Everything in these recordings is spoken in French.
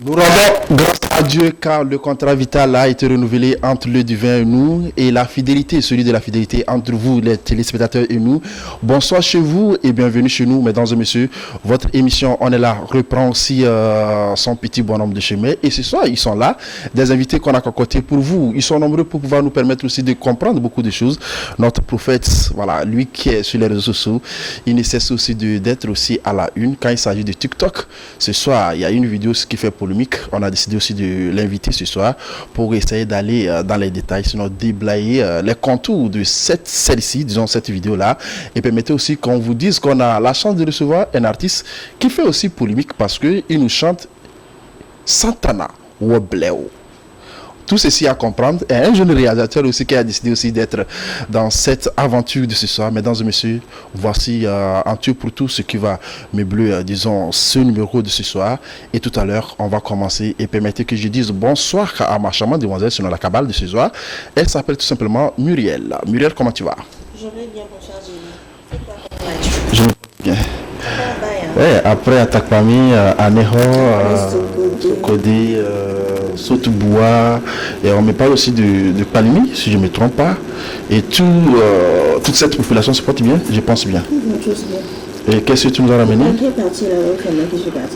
Nous rendons grâce à Dieu car le contrat vital a été renouvelé entre le divin et nous et la fidélité, celui de la fidélité entre vous, les téléspectateurs et nous. Bonsoir chez vous et bienvenue chez nous, mesdames et messieurs. Votre émission On est là reprend aussi son petit bonhomme de chemin. Et ce soir, ils sont là, des invités qu'on a concoctés pour vous. Ils sont nombreux pour pouvoir nous permettre aussi de comprendre beaucoup de choses. Notre prophète, voilà, lui qui est sur les réseaux sociaux, il ne cesse aussi d'être aussi à la une quand il s'agit de TikTok. Ce soir, il y a une vidéo qui fait polémique. On a décidé aussi de l'inviter ce soir pour essayer d'aller dans les détails, sinon déblayer les contours de celle-ci, disons cette vidéo-là, et permettez aussi qu'on vous dise qu'on a la chance de recevoir un artiste qui fait aussi polémique parce qu'il nous chante Santana Wobleo. Tout ceci à comprendre. Et un jeune réalisateur aussi qui a décidé aussi d'être dans cette aventure de ce soir. Mesdames et messieurs, voici un tour pour tout ce qui va meubler, disons, ce numéro de ce soir. Et tout à l'heure, on va commencer. Et permettez que je dise bonsoir à ma charmante demoiselle selon la cabale de ce soir. Elle s'appelle tout simplement Muriel. Muriel, comment tu vas? Je vais bien, bonsoir, Jérémy. Je vais bien. Ouais, après Attaque Pami, Aneho, Codé, Sotuboua, et on me parle aussi de Palimi, si je ne me trompe pas. Et toute cette population se porte bien, je pense bien. Et qu'est-ce que tu nous as ramené?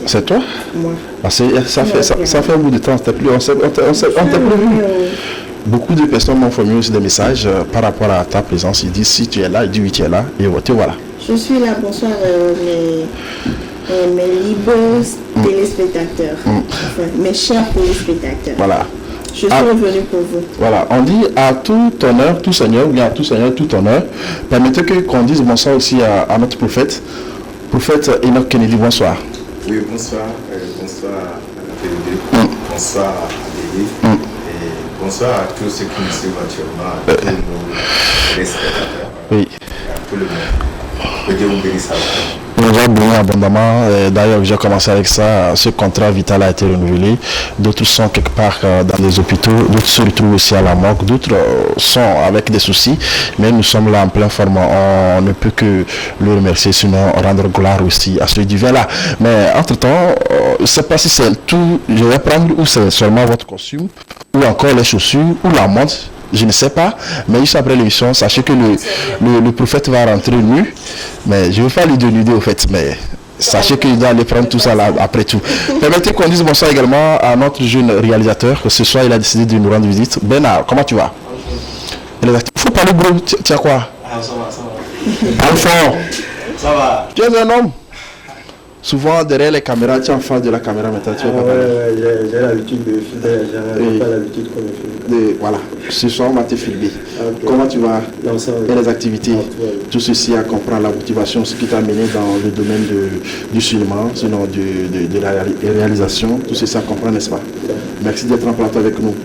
C'est toi? Moi. Ah, ça fait un bout de temps, on t'a plus vu. Beaucoup de personnes m'ont formé aussi des messages par rapport à ta présence. Ils disent si tu es là, ils disent oui tu es là, et te voilà. Je suis là, bonsoir mes libres téléspectateurs, enfin, mes chers téléspectateurs. Voilà. Je suis revenu pour vous. Voilà, on dit à tout honneur, tout seigneur, ou bien à tout seigneur, tout honneur. Permettez qu'on dise bonsoir aussi à notre prophète. Prophète Enoch Kennedy, bonsoir. Oui, bonsoir. Bonsoir à la télé. Bonsoir à Adélie. Et bonsoir à tous ceux qui nous suivent actuellement, à tous nos téléspectateurs. Oui. À tout le monde. Que Dieu vous bénisse à vous. Nous avons béni abondamment. D'ailleurs, j'ai commencé avec ça. Ce contrat vital a été renouvelé. D'autres sont quelque part dans les hôpitaux. D'autres se retrouvent aussi à la morgue. D'autres sont avec des soucis. Mais nous sommes là en pleine forme. On ne peut que le remercier, sinon rendre gloire aussi à celui divin-là. Mais entre-temps, je ne sais pas si c'est tout. Je vais prendre ou c'est seulement votre costume, ou encore les chaussures, ou la montre. Je ne sais pas, mais juste après l'émission, sachez que le prophète va rentrer nu. Mais je ne veux pas lui donner l'idée au fait, mais sachez qu'il doit aller prendre tout ça là, après tout. Permettez qu'on dise bonsoir également à notre jeune réalisateur, que ce soir il a décidé de nous rendre visite. Bernard, comment tu vas? Il faut parler gros, tu as quoi? Ah, ça va. Enfant, Ça va. tu es un homme. Souvent derrière les caméras, tu es en face de la caméra maintenant, tu es pas J'ai l'habitude de filmer, j'ai pas l'habitude qu'on me filme. Voilà, ce soir on va te filmer. Okay. Comment tu vas? Non, ça va. Et les activités, tout ceci à comprendre la motivation, ce qui t'a amené dans le domaine du cinéma, sinon de la réalisation, tout ceci à comprendre, n'est-ce pas? Merci d'être en plateau avec nous.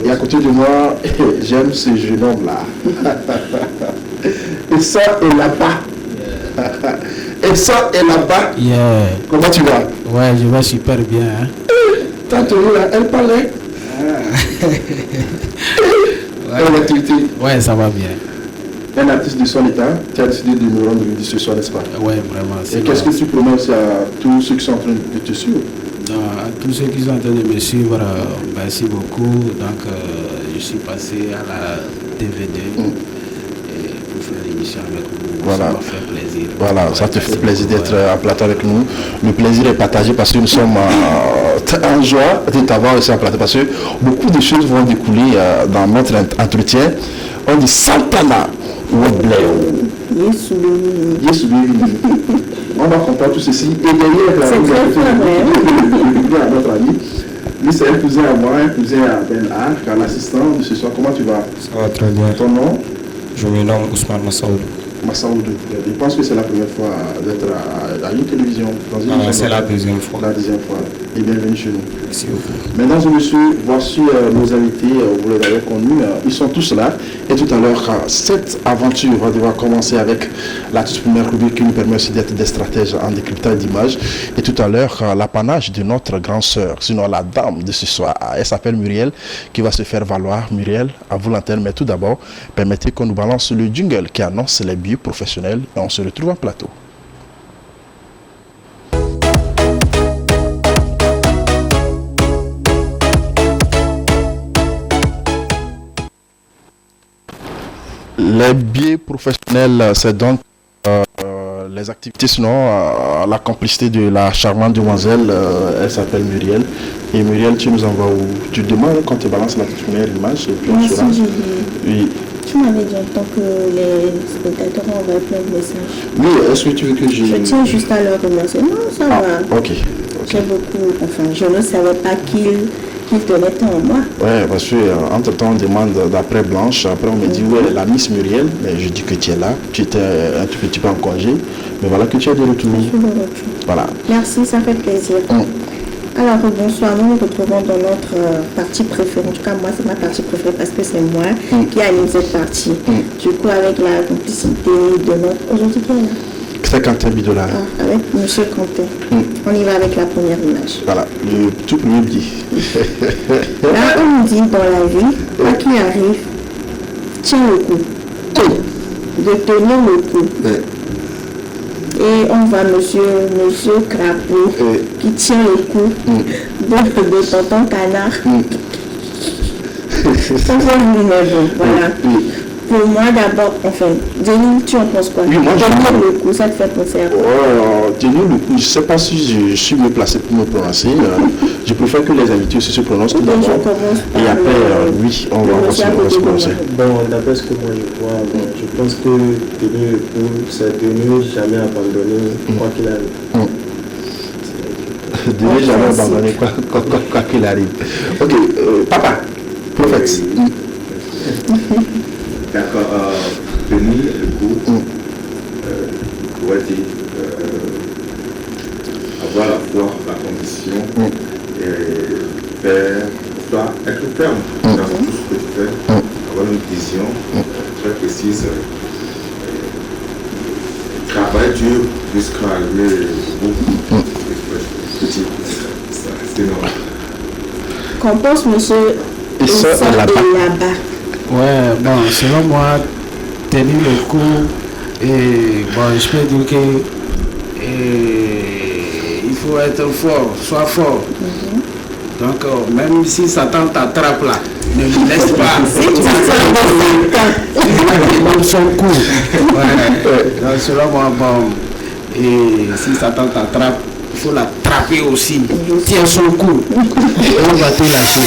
Et à côté de moi, j'aime ce jeune homme-là. Et ça est là-bas. Et ça est là-bas. Yeah. Comment tu vas? Ouais, je vais super bien. Hein? Tantôt là, elle parlait. Ouais. L'activité. Ouais, ça va bien. Un artiste de son état, tu as décidé de nous rendre visite ce soir, n'est-ce pas? Ouais, vraiment. Et qu'est-ce que tu promets aussi à tous ceux qui sont en train de te suivre? À tous ceux qui sont en train de me suivre, merci beaucoup. Donc, je suis passé à la DVD pour faire l'émission avec vous. Voilà. Ça m'a fait plaisir. Voilà, ça te fait plaisir d'être en plateau avec nous. Le plaisir est partagé parce que nous sommes en joie de t'avoir aussi en plateau parce que beaucoup de choses vont découler dans notre entretien. On dit Santana Wobleo. Yes, on va comprendre tout ceci. Et derrière la à notre ami. Lui, c'est un cousin à moi, un cousin à Bernard, car l'assistant de ce soir. Comment tu vas? Ça va très bien. Ton nom? Je me nomme Ousmane Massaoud. Massaoud. Je pense que c'est la première fois d'être à une télévision. C'est la deuxième fois. La deuxième fois. Et bienvenue chez nous. Merci beaucoup. Mesdames et messieurs, voici nos invités, vous les avez connus, ils sont tous là. Et tout à l'heure, cette aventure va devoir commencer avec la toute première rubrique qui nous permet aussi d'être des stratèges en décryptage d'images. Et tout à l'heure, l'apanage de notre grande sœur, sinon la dame de ce soir, elle s'appelle Muriel, qui va se faire valoir. Muriel, à vous l'antenne, mais tout d'abord, permettez qu'on nous balance le jingle qui annonce les billets professionnels et on se retrouve en plateau. Les biais professionnels, c'est donc les activités, sinon la complicité de la charmante demoiselle, elle s'appelle Muriel. Et Muriel, tu nous envoies où? Tu demandes quand tu balances la première image et puis on Moi sera. aussi, j'ai dit. Oui. Tu m'avais dit en tant que les spectateurs envoient plein de messages. Oui, est-ce que tu veux que Je tiens juste à leur remercier. Non, ça va. Ok. J'ai beaucoup. Enfin, je ne savais pas qu'il tenait tant en moi. Ouais, parce que entre-temps, on demande d'après Blanche. Après, on me dit, ouais, la Miss Muriel. Mais je dis que tu es là. Tu étais un tout petit peu en congé. Mais voilà que tu es de retour. Je suis de retour. Voilà. Merci, ça fait plaisir. Alors, bonsoir, nous nous retrouvons dans notre partie préférée. En tout cas, moi, c'est ma partie préférée parce que c'est moi qui anime cette partie. Du coup, avec la complicité de notre... Aujourd'hui, qui est là? C'est Quentin Bidola. Avec M. Quentin. On y va avec la première image. Voilà, le tout premier billet. Là, on nous dit dans la vie, quoi qu'il arrive, tiens le coup. De tenir le coup. Et on voit monsieur Crapaud qui tient le coup de tonton Canard. Ça va lui-même, voilà. Pour moi d'abord, enfin, Denis, tu en penses quoi? Oui, moi, tenir le coup, ça te fait penser à quoi? Tenir le coup, je ne sais pas si je suis mieux placé pour me prononcer. Je préfère que les invités aussi se prononcent tout d'abord. Et après, oui, on va se prononcer. Bon, d'après ce que moi je vois, je pense que tenir le coup, c'est de ne jamais abandonner quoi qu'il arrive. De ne jamais abandonner quoi qu'il arrive. Ok, papa, prophète. D'accord, tenir le coup, doit dire avoir la foi, la condition, et être ferme dans tout ce que tu fais, avoir une vision très précise, travailler dur jusqu'à arriver au bout. C'est normal. Qu'en pense monsieur Issa là-bas? Ouais, bon, selon moi, tenir le coup, et bon, je peux dire que il faut être fort, sois fort. Donc, même si Satan t'attrape là, ne lui laisse pas. Même son coup. Ouais. Donc, selon moi, bon, et si Satan t'attrape, il faut l'attraper aussi. Tiens son cou. Et on va te lâcher.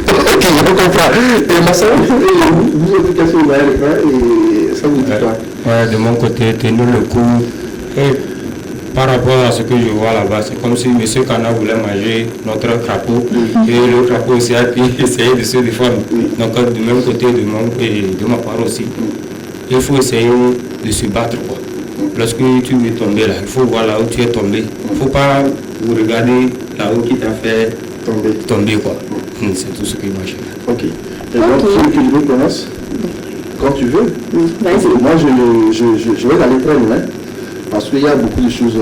Ok, on comprend. Et ma soeur, vous avez cassé le verre et ça vous dit quoi? Ouais, de mon côté, tenir le coup. Et par rapport à ce que je vois là-bas, c'est comme si M. Kana voulait manger notre crapaud et le crapaud aussi a pu essayer de se défendre. Donc, de même côté, de ma part aussi, il faut essayer de se battre, quoi. Lorsque tu es tombé là, il faut voir là où tu es tombé. Il ne faut pas vous regarder là où qui t'a fait tomber, quoi. C'est tout ce que moi j'ai fait. Ok. Et donc, tu veux que je me prononce quand tu veux? Vas-y. Moi, je vais aller très loin. Parce qu'il y a beaucoup de choses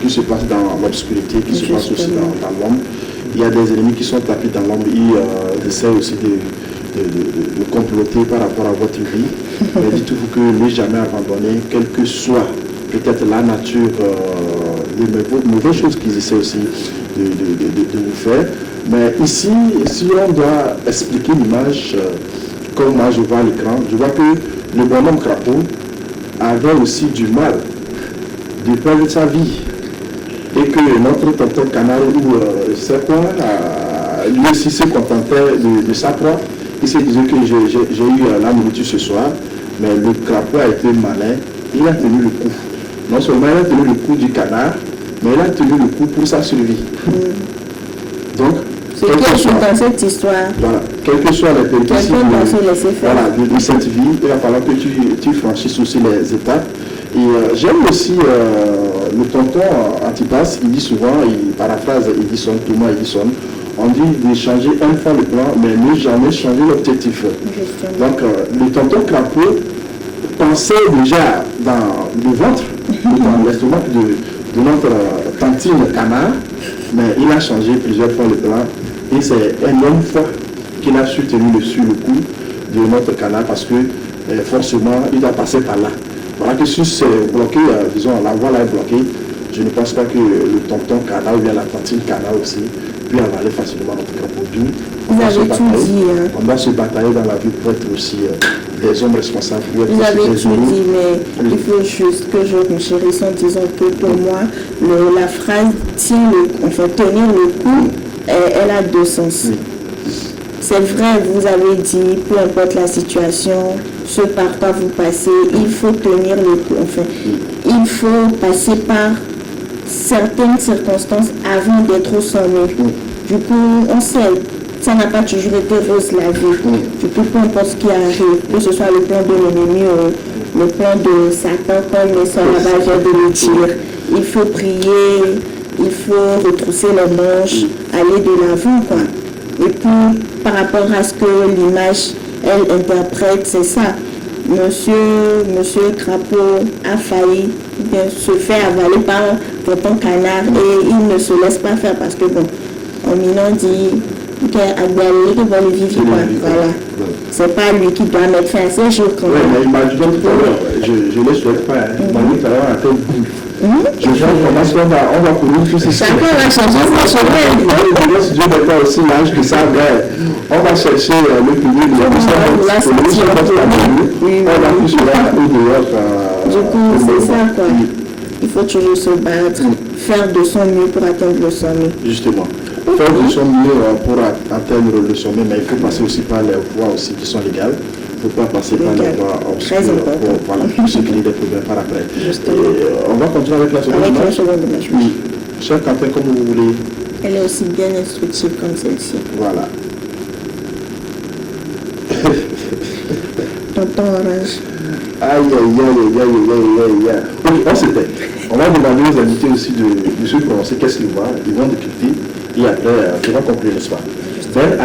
qui se passent dans l'obscurité, qui se passent aussi dans l'ombre. Il y a des ennemis qui sont tapés dans l'ombre. Ils essaient aussi de comploter par rapport à votre vie. Mais dites-vous que ne jamais abandonner, quelle que soit peut-être la nature des mauvaises choses qu'ils essaient aussi de vous faire. Mais ici, si on doit expliquer l'image, comme moi je vois à l'écran, je vois que le bonhomme crapaud avait aussi du mal de perdre sa vie. Et que notre tonton Canard, ou je sais quoi, lui aussi se contentait de sa proie. Il se disait que j'ai eu la nourriture ce soir, mais le crapaud a été malin, il a tenu le coup. Non seulement il a tenu le coup du canard, mais il a tenu le coup pour sa survie. Donc, ce qui est dans cette histoire, voilà, quelles que soient les péripéties de cette vie, il va falloir que tu franchisses aussi les étapes. Et j'aime aussi le tonton Antipas, il dit souvent, il paraphrase Edison, Thomas Edison, on dit de changer une fois le plan, mais ne jamais changer l'objectif. Donc le tonton Crapaud pensait déjà dans le ventre, dans l'estomac de notre tantine Canard, mais il a changé plusieurs fois le plan. Et c'est un homme fort qu'il a su tenir sur le coup de notre Canard parce que forcément il doit passer par là. Voilà que si c'est bloqué, disons la voie là est bloquée, je ne pense pas que le tonton Canard ou bien la tantine Canard aussi peut avaler facilement notre crapaud. Vous avez tout dit. On doit se batailler dans la vie pour être aussi des hommes responsables. Vous avez tout dit, mais il faut juste que je renchérisse en disant que pour moi, la phrase tenir le coup, elle a deux sens. C'est vrai, vous avez dit, peu importe la situation, ce par quoi vous passez, il faut tenir le coup. Enfin, il faut passer par certaines circonstances avant d'être sommé. Du coup, on sait, ça n'a pas toujours été rose la vie. Du coup, peu importe ce qui arrive, que ce soit le plan de l'ennemi ou le plan de Satan, comme les sœurs ravageurs de le dire, il faut prier, il faut retrousser les manches, aller de l'avant, quoi. Et puis, par rapport à ce que l'image, elle interprète, c'est ça. Monsieur Crapaud a failli se faire avaler par Tonton Canard et il ne se laisse pas faire parce que, bon, en minant dit que va le vivre, voilà. C'est pas lui qui doit mettre fin à ces jours quand même. Oui, mais il m'a dit tout à l'heure, je ne le souhaite pas. Il m'a dit tout à l'heure à quel bout. Je pense qu'on va courir tous ces chacun va changer sa chemin. Si Dieu n'est pas aussi large que ça, on va chercher le public. On va plus du coup, c'est ça, quoi. Il faut toujours se battre, faire de son mieux pour atteindre le sommet. Justement. Faire de son mieux pour atteindre le sommet, mais il faut passer aussi par les voies aussi qui sont légales. Il ne faut pas passer par les voies obscures pour ce qui est des problèmes par après. On va continuer avec la seconde image. Oui. Cher Quentin, comme vous voulez. Elle est aussi bien instructive comme celle-ci. Voilà. Tonton Orange. Aïe. Ok, on s'était. On va demander aux invités aussi de se prononcer qu'est-ce qu'ils voient. Ils vont décrypter et après, tu vas conclure, n'est-ce pas? Ben,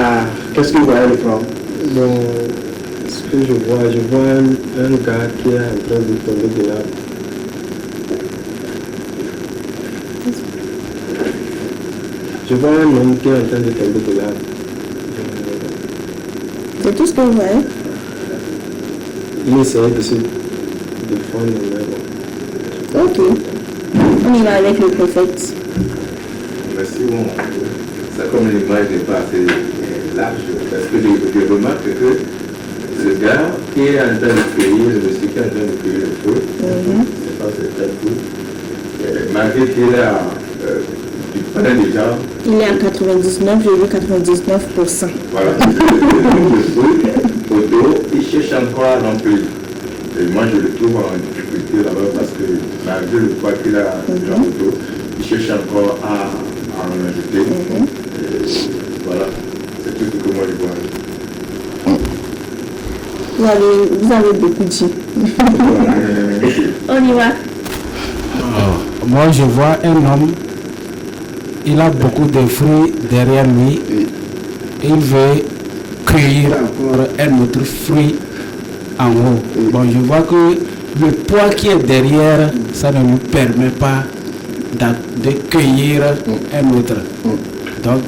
qu'est-ce que vous voyez le plan? Bon, ce que je vois un gars qui est en train de tomber de l'arbre. Je vois un homme qui est en train de tomber de l'arbre. C'est tout ce que vous voyez? Il essaie de se défendre. Ok. On y va avec le prophète. Merci, bon. Ça, comme l'image n'est pas assez large, parce que je remarque que le gars qui est en train de cueillir, le monsieur qui est en train de cueillir le feu, c'est pas très cool. Malgré qu'il a du pain déjà. Il est à 99, j'ai vu 99%. Voilà. Le feu au dos, il cherche encore à remplir. Et moi, je le trouve en difficulté là-bas parce que malgré le poids qu'il a dans le dos, il cherche encore à en ajouter. Voilà, c'est tout ce que moi je vois. Vous avez beaucoup dit. On y va. Moi, je vois un homme, il a beaucoup de fruits derrière lui. Il veut cueillir encore un autre fruit en haut. Bon, je vois que le poids qui est derrière, ça ne nous permet pas de cueillir un autre. Donc,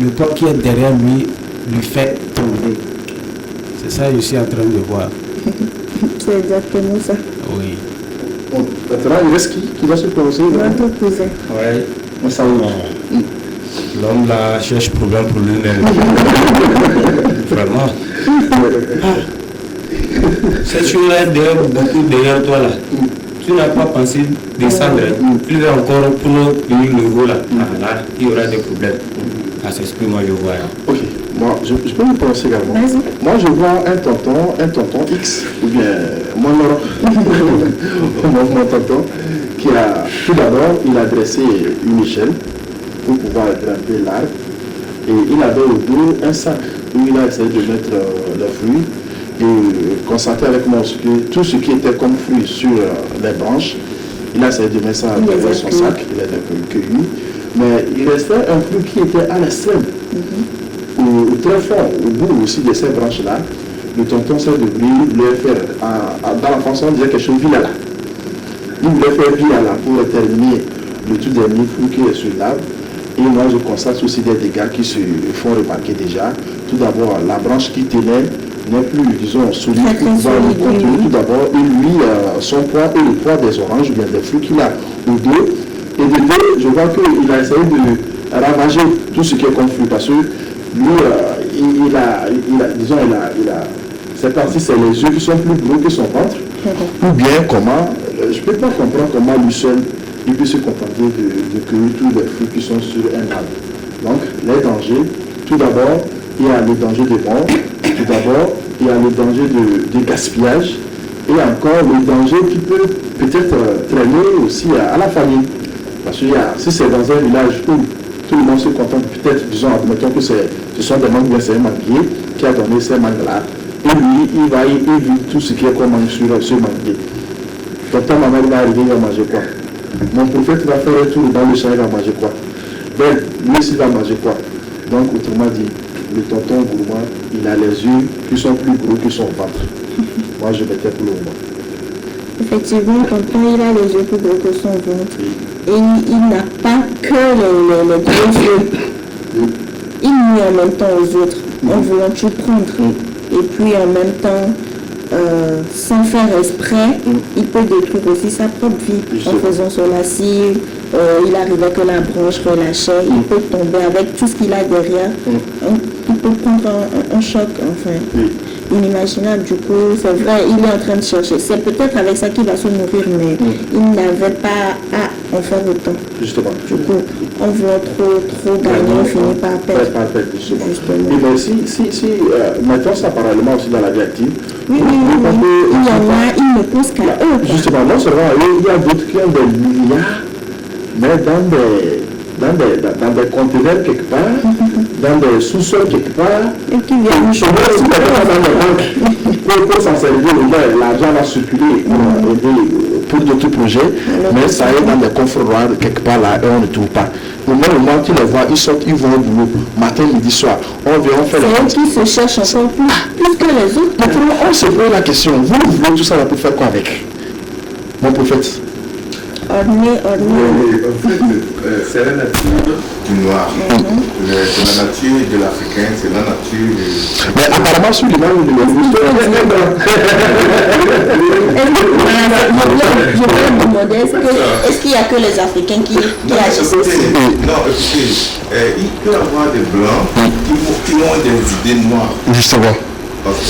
le poids qui est derrière lui fait tomber. C'est ça que je suis en train de voir. C'est exactement ça. Oui. Bon, maintenant, il reste qui va se prononcer? Votre cousin. Ouais. Ça L'homme là cherche problème pour lui-même. Vraiment. Cette chose-là est beaucoup derrière toi là. Tu n'as pas pensé descendre. Il va encore pour venir le haut là. Là, il y aura des problèmes. C'est ce que moi je vois. Ok, moi je peux me prononcer également. Moi je vois un tonton X, ou bien mon tonton, qui a tout d'abord il a dressé une échelle pour pouvoir grimper l'arbre et il avait au dos un sac où il a essayé de mettre les fruits et constater avec moi que tout ce qui était comme fruits sur les branches, il a essayé de mettre ça dans son sac, il a un peu cueilli. Mais il restait un fruit qui était à l'extrême, au très fond, au bout aussi de ces branches-là. Le tonton s'est voulu faire, dans la façon on disait quelque chose de vilala. Il voulait faire vilala pour terminer le tout dernier fruit qui est sur l'arbre. Et moi je constate aussi des dégâts qui se font remarquer déjà. Tout d'abord, la branche qui tenait n'est plus, disons, solide pour pouvoir le contenir. Tout d'abord, et lui, son poids et le poids des oranges, bien des fruits qu'il a au dos. Et de deux, je vois qu'il a essayé de ravager tout ce qui est conflit parce que lui, il a c'est parti, c'est les yeux qui sont plus gros que son ventre. Ou bien comment, je ne peux pas comprendre comment lui seul, il peut se contenter de cueillir tous les fruits qui sont sur un arbre. Donc, les dangers, tout d'abord, il y a le danger de mort, tout d'abord, il y a le danger de gaspillage, et encore le danger qui peut peut-être traîner aussi à la famille. Parce que si c'est dans un village où tout le monde se contente, peut-être, disons, admettons que ce sont des mangues, c'est un manguier qui a donné ces mangues-là, et lui, il vit tout ce qui est comme sur ce manguier. Donc, ta maman va arriver, il va manger quoi? Mon prophète va faire un tour dans le champ, il va manger quoi? Ben, lui aussi, il va manger quoi? Donc, autrement dit, le tonton gourmand, il a les yeux qui sont plus gros que son ventre. Moi, je mettais pour le moment. Effectivement, tonton, il a les yeux plus gros que son ventre. Et il n'a pas que les gros yeux. Il nuit en même temps aux autres, en voulant tout prendre. Et puis, en même temps, sans faire exprès, il peut détruire aussi sa propre vie en faisant cela. Si il arrivait que la branche relâchait, il peut tomber avec tout ce qu'il a derrière. Il peut prendre un choc, enfin, inimaginable. Du coup, c'est vrai, il est en train de chercher. C'est peut-être avec ça qu'il va se nourrir, mais il n'avait pas à en faire autant. Justement. Du coup, en voulant trop gagner, on finit par perdre. Justement. Et bien, si mettons ça parallèlement aussi dans la vie active. Oui. Il y en a, ils ne pensent qu'à eux. Justement, non seulement il y a d'autres qui ont des milliards, mais dans des conteneurs quelque part, dans des sous-sols quelque part, et qui viennent pour s'en servir, l'argent va circuler pour d'autres projets, mais ça est dans des coffres-roirs quelque part là et on ne trouve pas. Au moment tu les vois, ils sortent, ils vont au boulot, matin, midi, soir. On fait les autres qui se cherchent encore plus que les autres. Maintenant, on se pose la question, vous voulez tout ça là pour faire quoi avec? Mon prophète. Orné. En fait, c'est la nature du noir. C'est la nature de l'Africain, c'est la nature de... Mais apparemment, sur l'image de je voulais me demander, est-ce qu'il n'y a que les Africains qui agissent aussi? Non, écoutez, il peut y avoir des blancs qui ont des idées noires. Justement. Parce que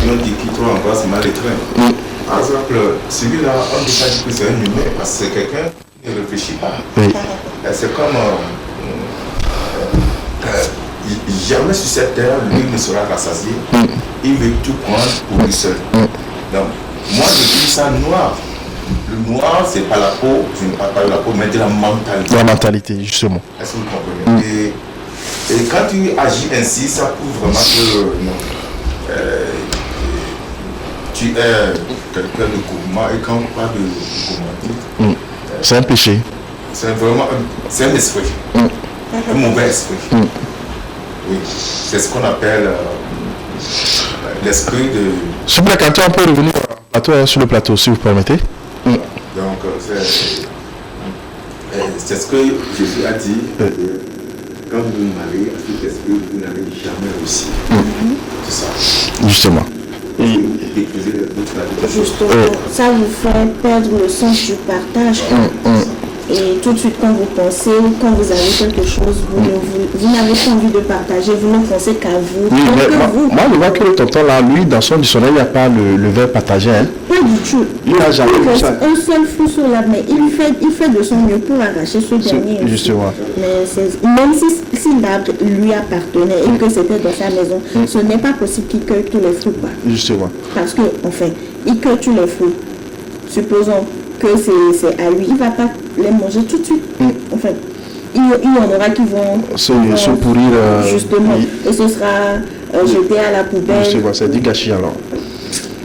ils ont dit qu'ils trouvent encore c'est mal étreint. Par exemple, celui-là, on ne peut pas dire que c'est un humain, parce que c'est quelqu'un qui ne réfléchit pas. C'est comme jamais sur cette terre, lui ne sera rassasié. Il veut tout prendre pour lui seul. Donc, moi je dis ça noir. Le noir, c'est pas la peau, je ne parle pas de la peau, mais de la mentalité. La mentalité, justement. Est-ce que vous comprenez? Et quand tu agis ainsi, ça prouve vraiment que tu es quelqu'un de gourmand, et quand on parle de gourmandise, c'est un péché. C'est vraiment un esprit, un mauvais esprit. Oui, c'est ce qu'on appelle l'esprit de... S'il vous plaît, quand on peut revenir sur le plateau, si vous permettez. Donc, c'est ce que Jésus a dit. Quand vous vous mariez à cet esprit, vous n'avez jamais réussi. C'est ça. Justement. Justement, ça vous fait perdre le sens du partage. Et tout de suite, quand vous pensez, quand vous avez quelque chose, vous n'avez pas envie de partager, vous ne pensez qu'à vous. Oui, moi, je vois que le tonton là, lui, dans son dictionnaire, il n'y a pas le verbe partager. Hein. Pas du tout. Il n'a jamais vu ça. Un seul fruit sur l'arbre, mais il fait de son mieux pour arracher ce dernier. Justement. Mais même si l'arbre lui appartenait et que c'était dans sa maison, ce n'est pas possible qu'il cueille tous les fruits. Quoi. Justement. Parce que, enfin, il cueille tous les fruits. Supposons que c'est à lui, il ne va pas les manger tout de suite. Enfin, il y en aura qui vont se pourrir. Justement. Et ce sera jeté à la poubelle. Justement, c'est du gâchis alors.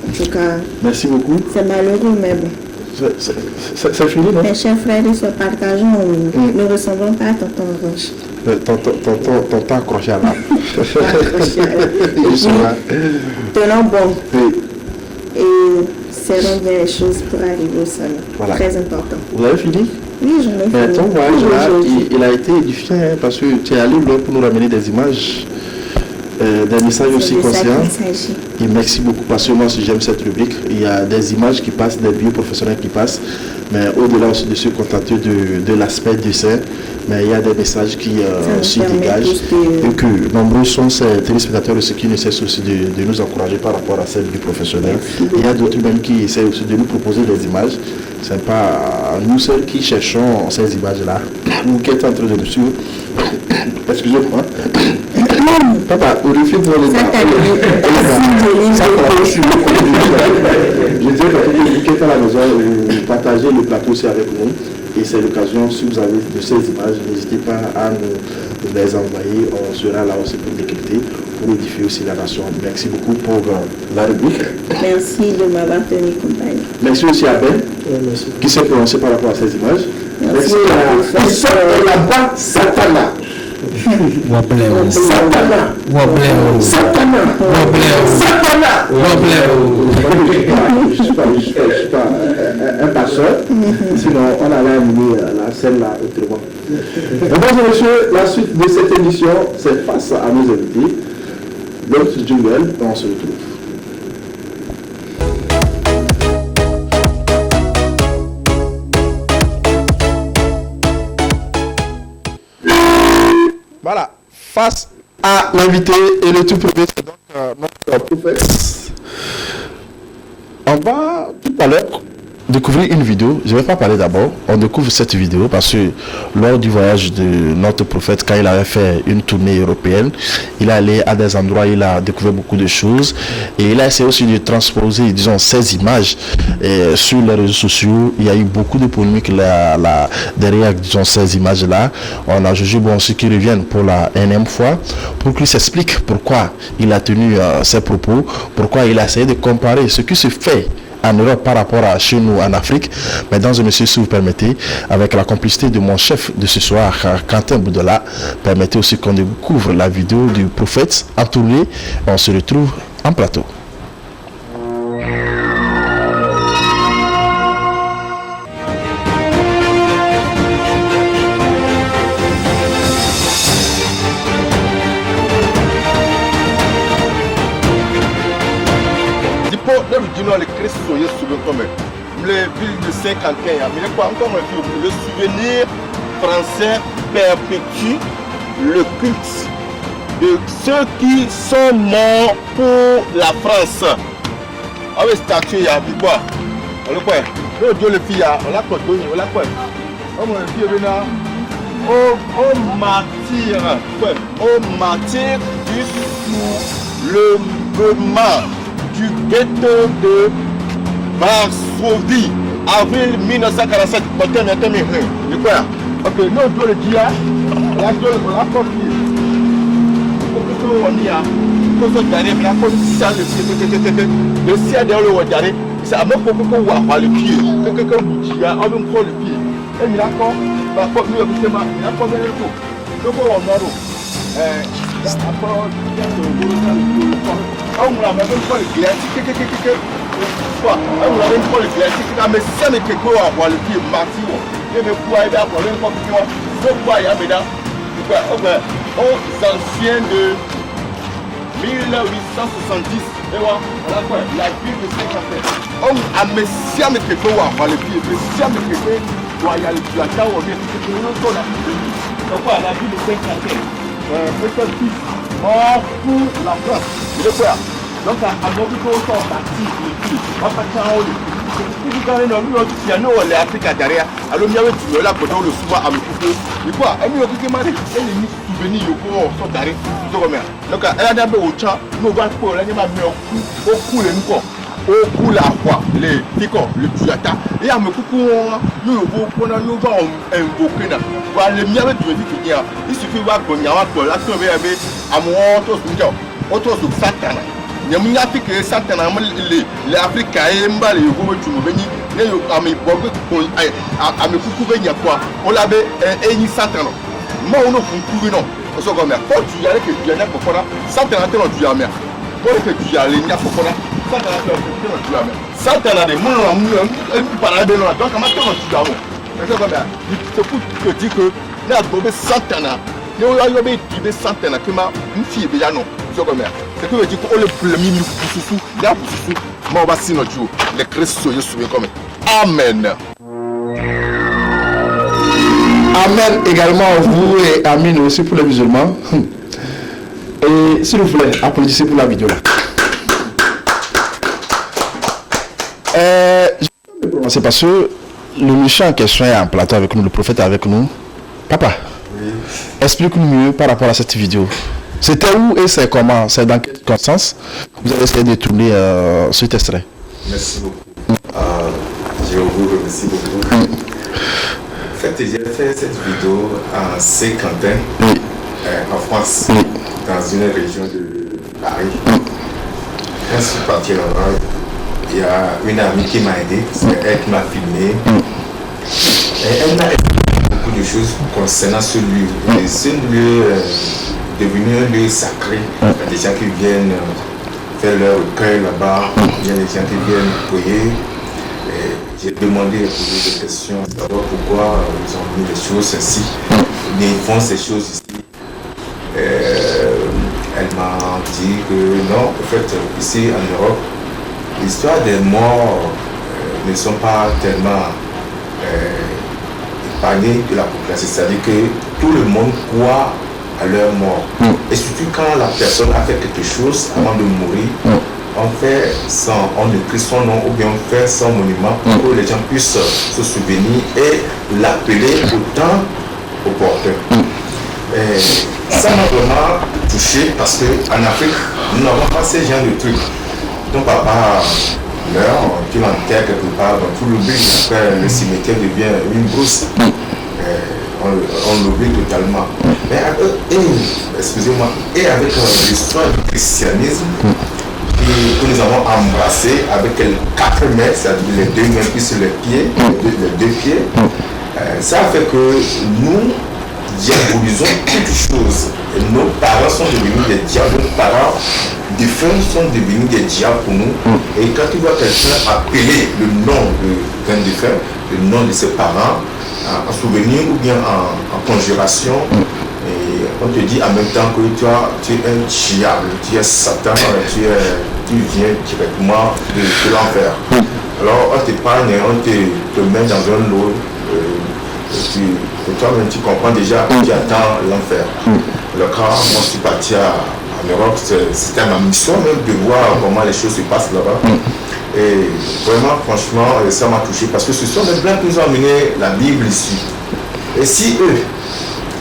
En tout cas, merci beaucoup. C'est malheureux, mais bon. C'est fini, non? Mes chers frères et sœurs, partageons, ne ressemblons pas à tonton Orange. Tonton accroché à l'arbre. Tenons bon. Et serrons bien les choses pour arriver au sommet. Voilà. Très important. Vous avez fini? Oui, j'en ai fini. Mais ton voyage là, il a été édifiant hein, parce que tu es allé loin pour nous ramener des images, des messages aussi conscients. Et merci beaucoup parce que moi aussi j'aime cette rubrique. Il y a des images qui passent, des bioprofessionnels qui passent. Mais au-delà aussi de se contenter de l'aspect dessin, mais il y a des messages qui s'y dégagent et que nombreux sont ces téléspectateurs aussi qui ne cessent aussi de nous encourager par rapport à celle du professionnel. Il y a d'autres même qui essaient aussi de nous proposer des images. Ce n'est pas nous seuls qui cherchons ces images-là ou qui est en train de nous suivre. Excusez-moi. Papa, au défi pour les je disais que vous qui êtes à la maison, vous partagez le plateau aussi avec nous. Et c'est l'occasion, si vous avez de ces images, n'hésitez pas à nous les envoyer. On sera là aussi pour décrypter, pour édifier aussi la nation. Merci beaucoup pour la rubrique. Merci de m'avoir tenu compagnie. Merci aussi à Ben, qui s'est prononcé par rapport à ces images. Merci à là-bas, Satana. Wableo. Satana. Wableo. Satana. Wableo. Satana. Wableo. Je ne suis pas un passeur, sinon on allait animer la scène là autrement. Mesdames et messieurs, la suite de cette émission, c'est face à nos invités. L'autre jungle, on se retrouve. Voilà, face à l'invité et le tout premier, c'est donc notre prophète. On va tout à l'heure découvrir une vidéo. Je ne vais pas parler d'abord. On découvre cette vidéo parce que lors du voyage de notre prophète, quand il avait fait une tournée européenne, il est allé à des endroits, il a découvert beaucoup de choses et il a essayé aussi de transposer, disons, ces images sur les réseaux sociaux. Il y a eu beaucoup de polémiques derrière, disons, ces images-là. On a jugé bon aussi qu'il revienne pour la énième fois pour qu'il s'explique pourquoi il a tenu ses propos, pourquoi il a essayé de comparer ce qui se fait en Europe par rapport à chez nous en Afrique. Mesdames et messieurs, si vous permettez, avec la complicité de mon chef de ce soir, Quentin Boudola, permettez aussi qu'on découvre la vidéo du prophète en tournée. On se retrouve en plateau. Le Christ soyez souvent comme les villes de Saint-Quentin, mais quoi encore le souvenir français perpétue le culte de ceux qui sont morts pour la France. Avec statue, il y a quoi? On le quoi? Le Dieu le fille, on l'a quoi? On l'a quoi? On le fille maintenant. Au martyr, au martyr du soulèvement du ghetto de Varsovie, avril 1947. Ok, nous doit le dire, la copie. Le ciel de l'eau, c'est à moi pour que vous voyez le pied, que vous avez un peu le pied. Et il a encore, il a encore le coup. Le coup en or. On l'a même pas le glace, on l'a même pas le glace, mais ça n'est que quoi avoir le pied martyr. Et me quoi aider à prendre un peu de quoi il y a maintenant. Aux anciens de 1870, et voilà quoi, la ville de Saint-Quentin. On a messieurs mais que quoi avoir le pied, messieurs mais que quoi doit y aller du lac où on vient de se retrouver là. Donc voilà, la ville de Saint-Quentin. Petit fils mort pour la France. Il est quoi? Donc à mon niveau on sort parti on va pas en haut. Si vous avez nous les Africains derrière, alors il y a tu là pour le souvent à me couper. Et quoi? Elle me dit mal, elle est mise souvenir au sont derrière. Donc elle a d'abord au chat, nous va pour la nyama au cou les nous au cou la foi les pico le tuata et à me coucou nous nous va invoquer là. Voilà le mieux de dire il suffit voir qu'on y a pour la sauver avec à mon autre Satan. Il y a une Afrique Satan les Africains et Mbale et vous tu me venir et à mes bombes à me couper il y a quoi on l'avait un Satan. Moi on ne peut non parce que comme quand tu y allais que tu y allais pour faire Satan a tellement tu y allais pour que tu y allais il y a pour faire Satan a tellement tu y allais Satan a des mots par donc comment tu y allais c'est pour te dire que là tu Satan il y a eu Satan que ma fille déjà non c'est comme c'est que dit qu'on le premier sous là pour sous moi on va signer les Christ soyez souvent comme amen. Amen également à vous et Amin aussi pour les musulmans. Et s'il vous plaît, applaudissez pour la vidéo. C'est parce que le monsieur en question est en plateau avec nous, le prophète est avec nous. Papa, oui. Explique-nous mieux par rapport à cette vidéo. C'était où et c'est comment? C'est dans quelle circonstance vous avez essayé de tourner cet extrait? Merci beaucoup. Je vous remercie beaucoup. En fait, j'ai fait cette vidéo à Saint-Quentin, oui. En France, oui. Dans une région de Paris. Oui. Quand je suis parti là-bas, il y a une amie qui m'a aidé, c'est elle qui m'a filmé. Et elle m'a expliqué beaucoup de choses concernant ce lieu. Et ce lieu est devenu un lieu sacré. Il y a des gens qui viennent faire leur recueil là-bas, il y a des gens qui viennent prier. J'ai demandé à poser des questions, savoir pourquoi ils ont mis les choses ainsi. Ils font ces choses ici. Elle m'a dit que non, en fait, ici en Europe, l'histoire des morts ne sont pas tellement épargnées de la population. C'est-à-dire que tout le monde croit à leur mort. Et surtout quand la personne a fait quelque chose avant de mourir, on écrit son nom ou bien on fait son monument pour que les gens puissent se souvenir et l'appeler au temps opportun. Ça m'a vraiment touché parce qu'en Afrique, nous n'avons pas ce genre de trucs. Ton papa meurt, tu l'enterres quelque part, tout l'oublie, après le cimetière devient une brousse. On l'oublie totalement. Mais excusez-moi, et avec l'histoire du christianisme que nous avons embrassé avec les 4 mains, c'est-à-dire les 2 mains plus les pieds, les 2 pieds, ça fait que nous diabolisons toutes choses. Et nos parents sont devenus des diables, nos parents défunts sont devenus des diables pour nous. Et quand tu vois quelqu'un appeler le nom d'un défunt, le nom de ses parents, en souvenir ou bien en conjuration, et on te dit en même temps que toi, tu es un diable, tu es Satan, tu viens directement de l'enfer. Alors on t'épargne, on te met dans un lot. Toi-même tu comprends déjà que tu attends l'enfer. Alors quand moi je suis parti en Europe, c'était ma mission même de voir comment les choses se passent là-bas. Et vraiment, franchement, ça m'a touché parce que ce sont les Blancs qui nous ont amené la Bible ici. Et si eux,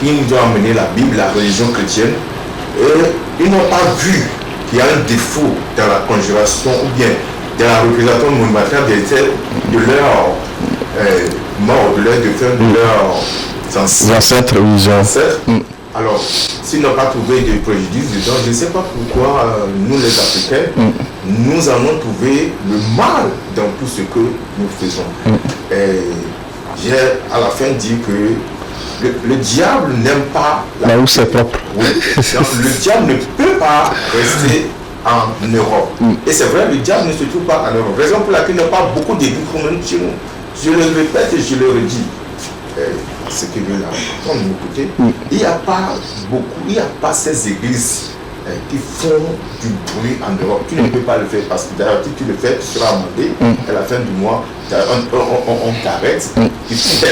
ils nous ont amené la Bible, la religion chrétienne, et ils n'ont pas vu qu'il y a un défaut dans la conjuration ou bien dans la représentation monumentale de leur mort, de leur défunt, de leurs ancêtres. Alors, s'ils n'ont pas trouvé de préjudice dedans, je ne sais pas pourquoi nous les Africains, nous allons trouver le mal dans tout ce que nous faisons. Et j'ai à la fin dit que le diable n'aime pas là où c'est propre. Oui. Le diable ne peut pas rester en Europe. Et c'est vrai, le diable ne se trouve pas en Europe. Raison pour laquelle il n'y a pas beaucoup d'églises comme chez nous. Je le répète et je le redis. Ce que veut là, comme nous écoutez, il n'y a pas beaucoup, il n'y a pas ces églises qui font du bruit en Europe. Tu ne peux pas le faire parce que d'ailleurs, si tu le fais, tu seras amendé à la fin du mois. On t'arrête, il faut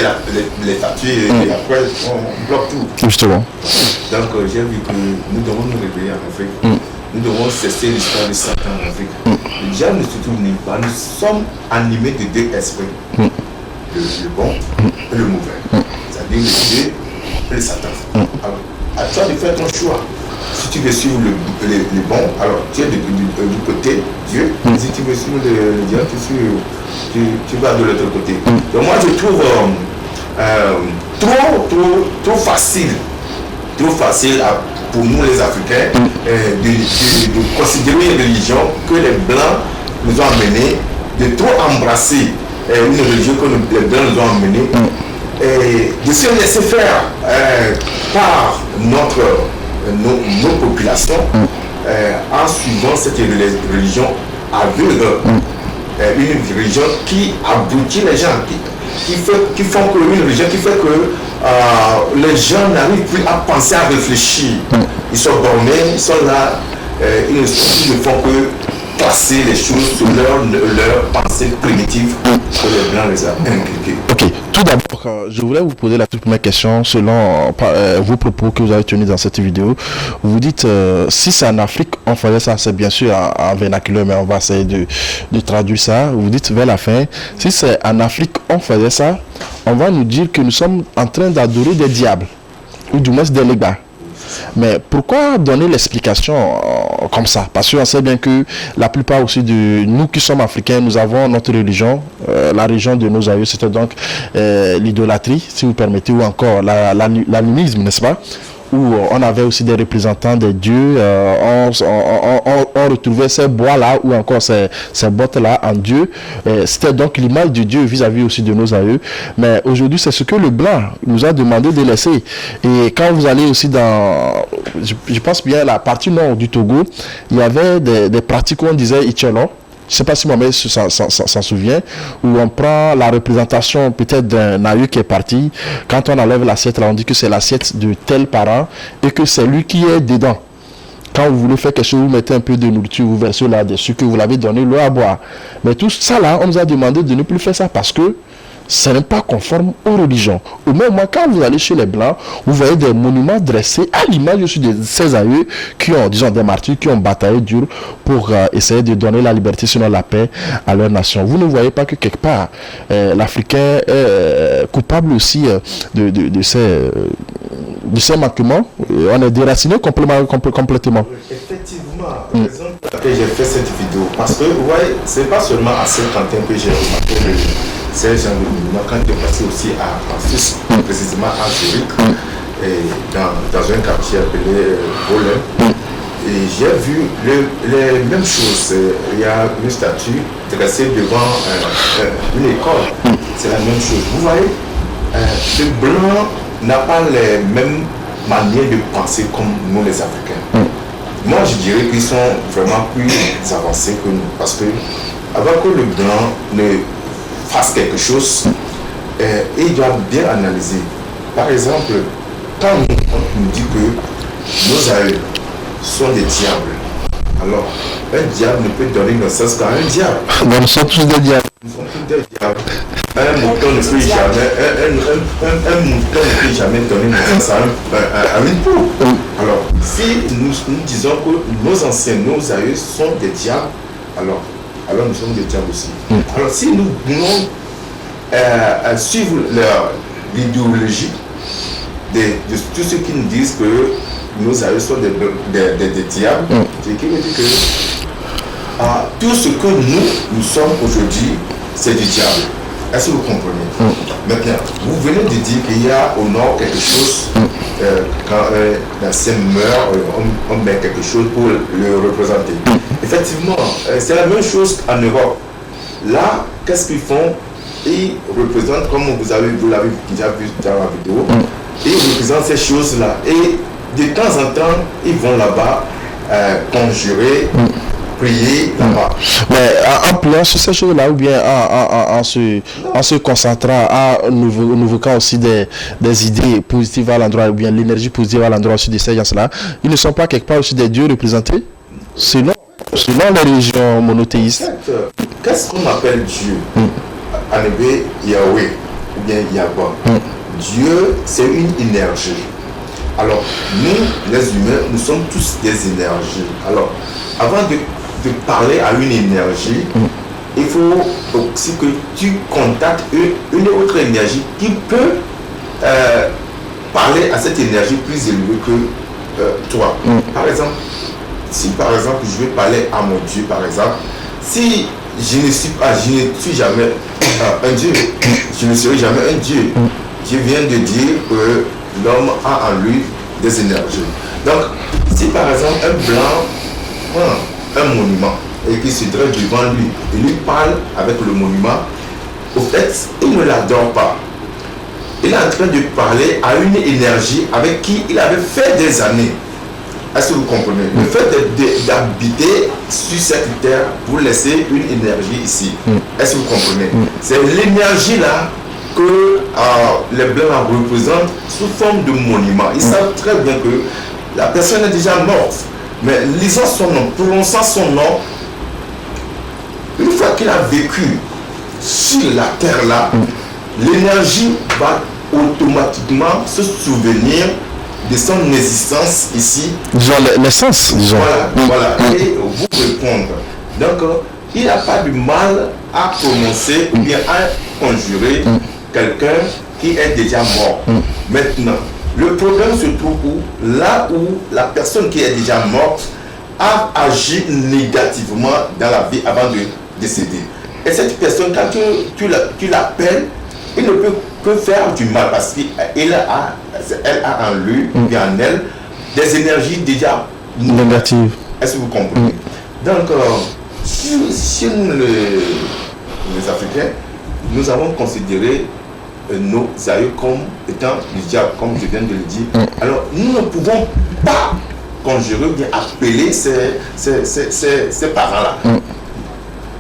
les statuer et après on bloque tout. Justement. Donc j'ai vu que nous devons nous réveiller en Afrique. Nous devons cesser l'histoire de Satan en Afrique. Le diable ne se trouve nulle part. Nous sommes animés de 2 esprits. Le bon et le mauvais. C'est-à-dire le Dieu et le Satan. Alors, à toi de faire ton choix. Si tu veux suivre le bon, alors tu es du côté Dieu. Si tu veux suivre le diable, tu vas de l'autre côté. Donc moi je trouve trop facile pour nous les Africains de considérer une religion que les Blancs nous ont amenée, de trop embrasser une religion que les Blancs nous ont amenée, et de se laisser faire par nos populations en suivant cette religion aveugle, une religion qui abrutit les gens, qui font que une religion qui fait que les gens n'arrivent plus à penser, à réfléchir. Ils sont bornés, ils sont là, ils ne font que classer les choses sur leur pensée primitive que les Blancs les ont inculquées. Ok, tout d'abord, Alors, je voulais vous poser la toute première question selon vos propos que vous avez tenus dans cette vidéo. Vous dites, si c'est en Afrique, on faisait ça, c'est bien sûr en vernaculaire, mais on va essayer de traduire ça. Vous dites vers la fin, si c'est en Afrique, on faisait ça, on va nous dire que nous sommes en train d'adorer des diables, ou du moins des légas. Mais pourquoi donner l'explication comme ça? Parce qu'on sait bien que la plupart aussi de nous qui sommes africains, nous avons notre religion, la religion de nos aïeux, c'était donc l'idolâtrie, si vous permettez, ou encore l'animisme, n'est-ce pas? Où on avait aussi des représentants des dieux, on retrouvait ces bois-là ou encore ces bottes-là en Dieu. C'était donc l'image de Dieu vis-à-vis aussi de nos aïeux. Mais aujourd'hui, c'est ce que le blanc nous a demandé de laisser. Et quand vous allez aussi dans, je pense bien la partie nord du Togo, il y avait des pratiques où on disait Ichelon. Je ne sais pas si Mohamed s'en souvient, où on prend la représentation peut-être d'un aïeux qui est parti. Quand on enlève l'assiette, là, on dit que c'est l'assiette de tel parent et que c'est lui qui est dedans. Quand vous voulez faire quelque chose, vous mettez un peu de nourriture, vous versez là-dessus, que vous l'avez donné l'eau à boire. Mais tout ça là, on nous a demandé de ne plus faire ça parce que ce n'est pas conforme aux religions. Au même moment, quand vous allez chez les Blancs, vous voyez des monuments dressés à l'image aussi de ces aïeux qui ont, disons, des martyrs, qui ont bataillé dur pour essayer de donner la liberté, sinon la paix à leur nation. Vous ne voyez pas que quelque part, l'Africain est coupable aussi de ces manquements. On est déraciné complètement. Effectivement, la raison pour laquelle j'ai fait cette vidéo, parce que vous voyez, c'est pas seulement à Saint-Quentin que j'ai remarqué ces gens de monument, quand tu es passé aussi en Suisse, précisément à Zurich, et dans un quartier appelé Bolin, et j'ai vu les mêmes choses. Il y a une statue dressée devant une école, c'est la même chose. Vous voyez, le blanc n'a pas les mêmes manières de penser comme nous les Africains. Moi je dirais qu'ils sont vraiment plus avancés que nous, parce que avant que le blanc ne fasse quelque chose, il doit bien analyser. Par exemple, quand on nous dit que nos aïeux sont des diables, alors un diable ne peut donner naissance qu'à un diable. Nous sommes tous des diables. Nous sommes tous des diables. Un mouton ne peut jamais donner naissance à une poule. Alors, si nous disons que nos anciens, nos aïeux sont des diables, alors nous sommes des diables aussi. Alors si nous voulons suivre l'idéologie de tous ceux qui nous disent que nos aïeux sont des diables, c'est qui veut dire que tout ce que nous sommes aujourd'hui, c'est du diable. Est-ce que vous comprenez? Maintenant, vous venez de dire qu'il y a au nord quelque chose, quand l'ancien meurt, on met quelque chose pour le représenter. Effectivement, c'est la même chose en Europe. Là, qu'est-ce qu'ils font? Ils représentent, comme vous l'avez déjà vu dans la vidéo, ils représentent ces choses-là. Et de temps en temps, ils vont là-bas conjurer, prier là-bas. Mais en pliant sur ces choses-là, ou bien en se concentrant, en nous cas aussi des idées positives à l'endroit, ou bien l'énergie positive à l'endroit aussi de ces gens-là, ils ne sont pas quelque part aussi des dieux représentés selon les religions monothéistes. En fait, qu'est-ce qu'on appelle Dieu? En hébreu, Yahweh, ou bien Yahweh. Dieu, c'est une énergie. Alors, nous, les humains, nous sommes tous des énergies. Alors, avant de parler à une énergie, il faut aussi que tu contactes une autre énergie qui peut parler à cette énergie plus élevée que toi. Par exemple, si par exemple je vais parler à mon Dieu, par exemple, si je ne suis jamais un Dieu, je ne serai jamais un Dieu. Dieu vient de dire que l'homme a en lui des énergies. Donc, si par exemple un blanc prend un monument et qui se dresse devant lui et lui parle avec le monument, au fait, il ne l'adore pas. Il est en train de parler à une énergie avec qui il avait fait des années. Est-ce que vous comprenez? Le fait d'habiter sur cette terre, vous laissez une énergie ici. Est-ce que vous comprenez? C'est l'énergie là que les Blancs représentent sous forme de monument. Ils savent très bien que la personne est déjà morte. Mais lisant son nom, prononçant son nom, une fois qu'il a vécu sur la terre là, l'énergie va automatiquement se souvenir de son existence ici. Disons l'essence, disons. Voilà, et vous répondre. Donc, il n'y a pas de mal à prononcer ou bien à conjurer quelqu'un qui est déjà mort. Maintenant, le problème se trouve là où la personne qui est déjà morte a agi négativement dans la vie avant de décéder. Et cette personne, quand tu l'appelles, il ne peut que faire du mal parce qu'elle a en lui, bien en elle, des énergies déjà négatives. Est-ce que vous comprenez? Donc, chez nous, les Africains, nous avons considéré nos aïeux comme étant du diable, comme je viens de le dire. Alors, nous ne pouvons pas conjurer ou bien appeler ces parents-là.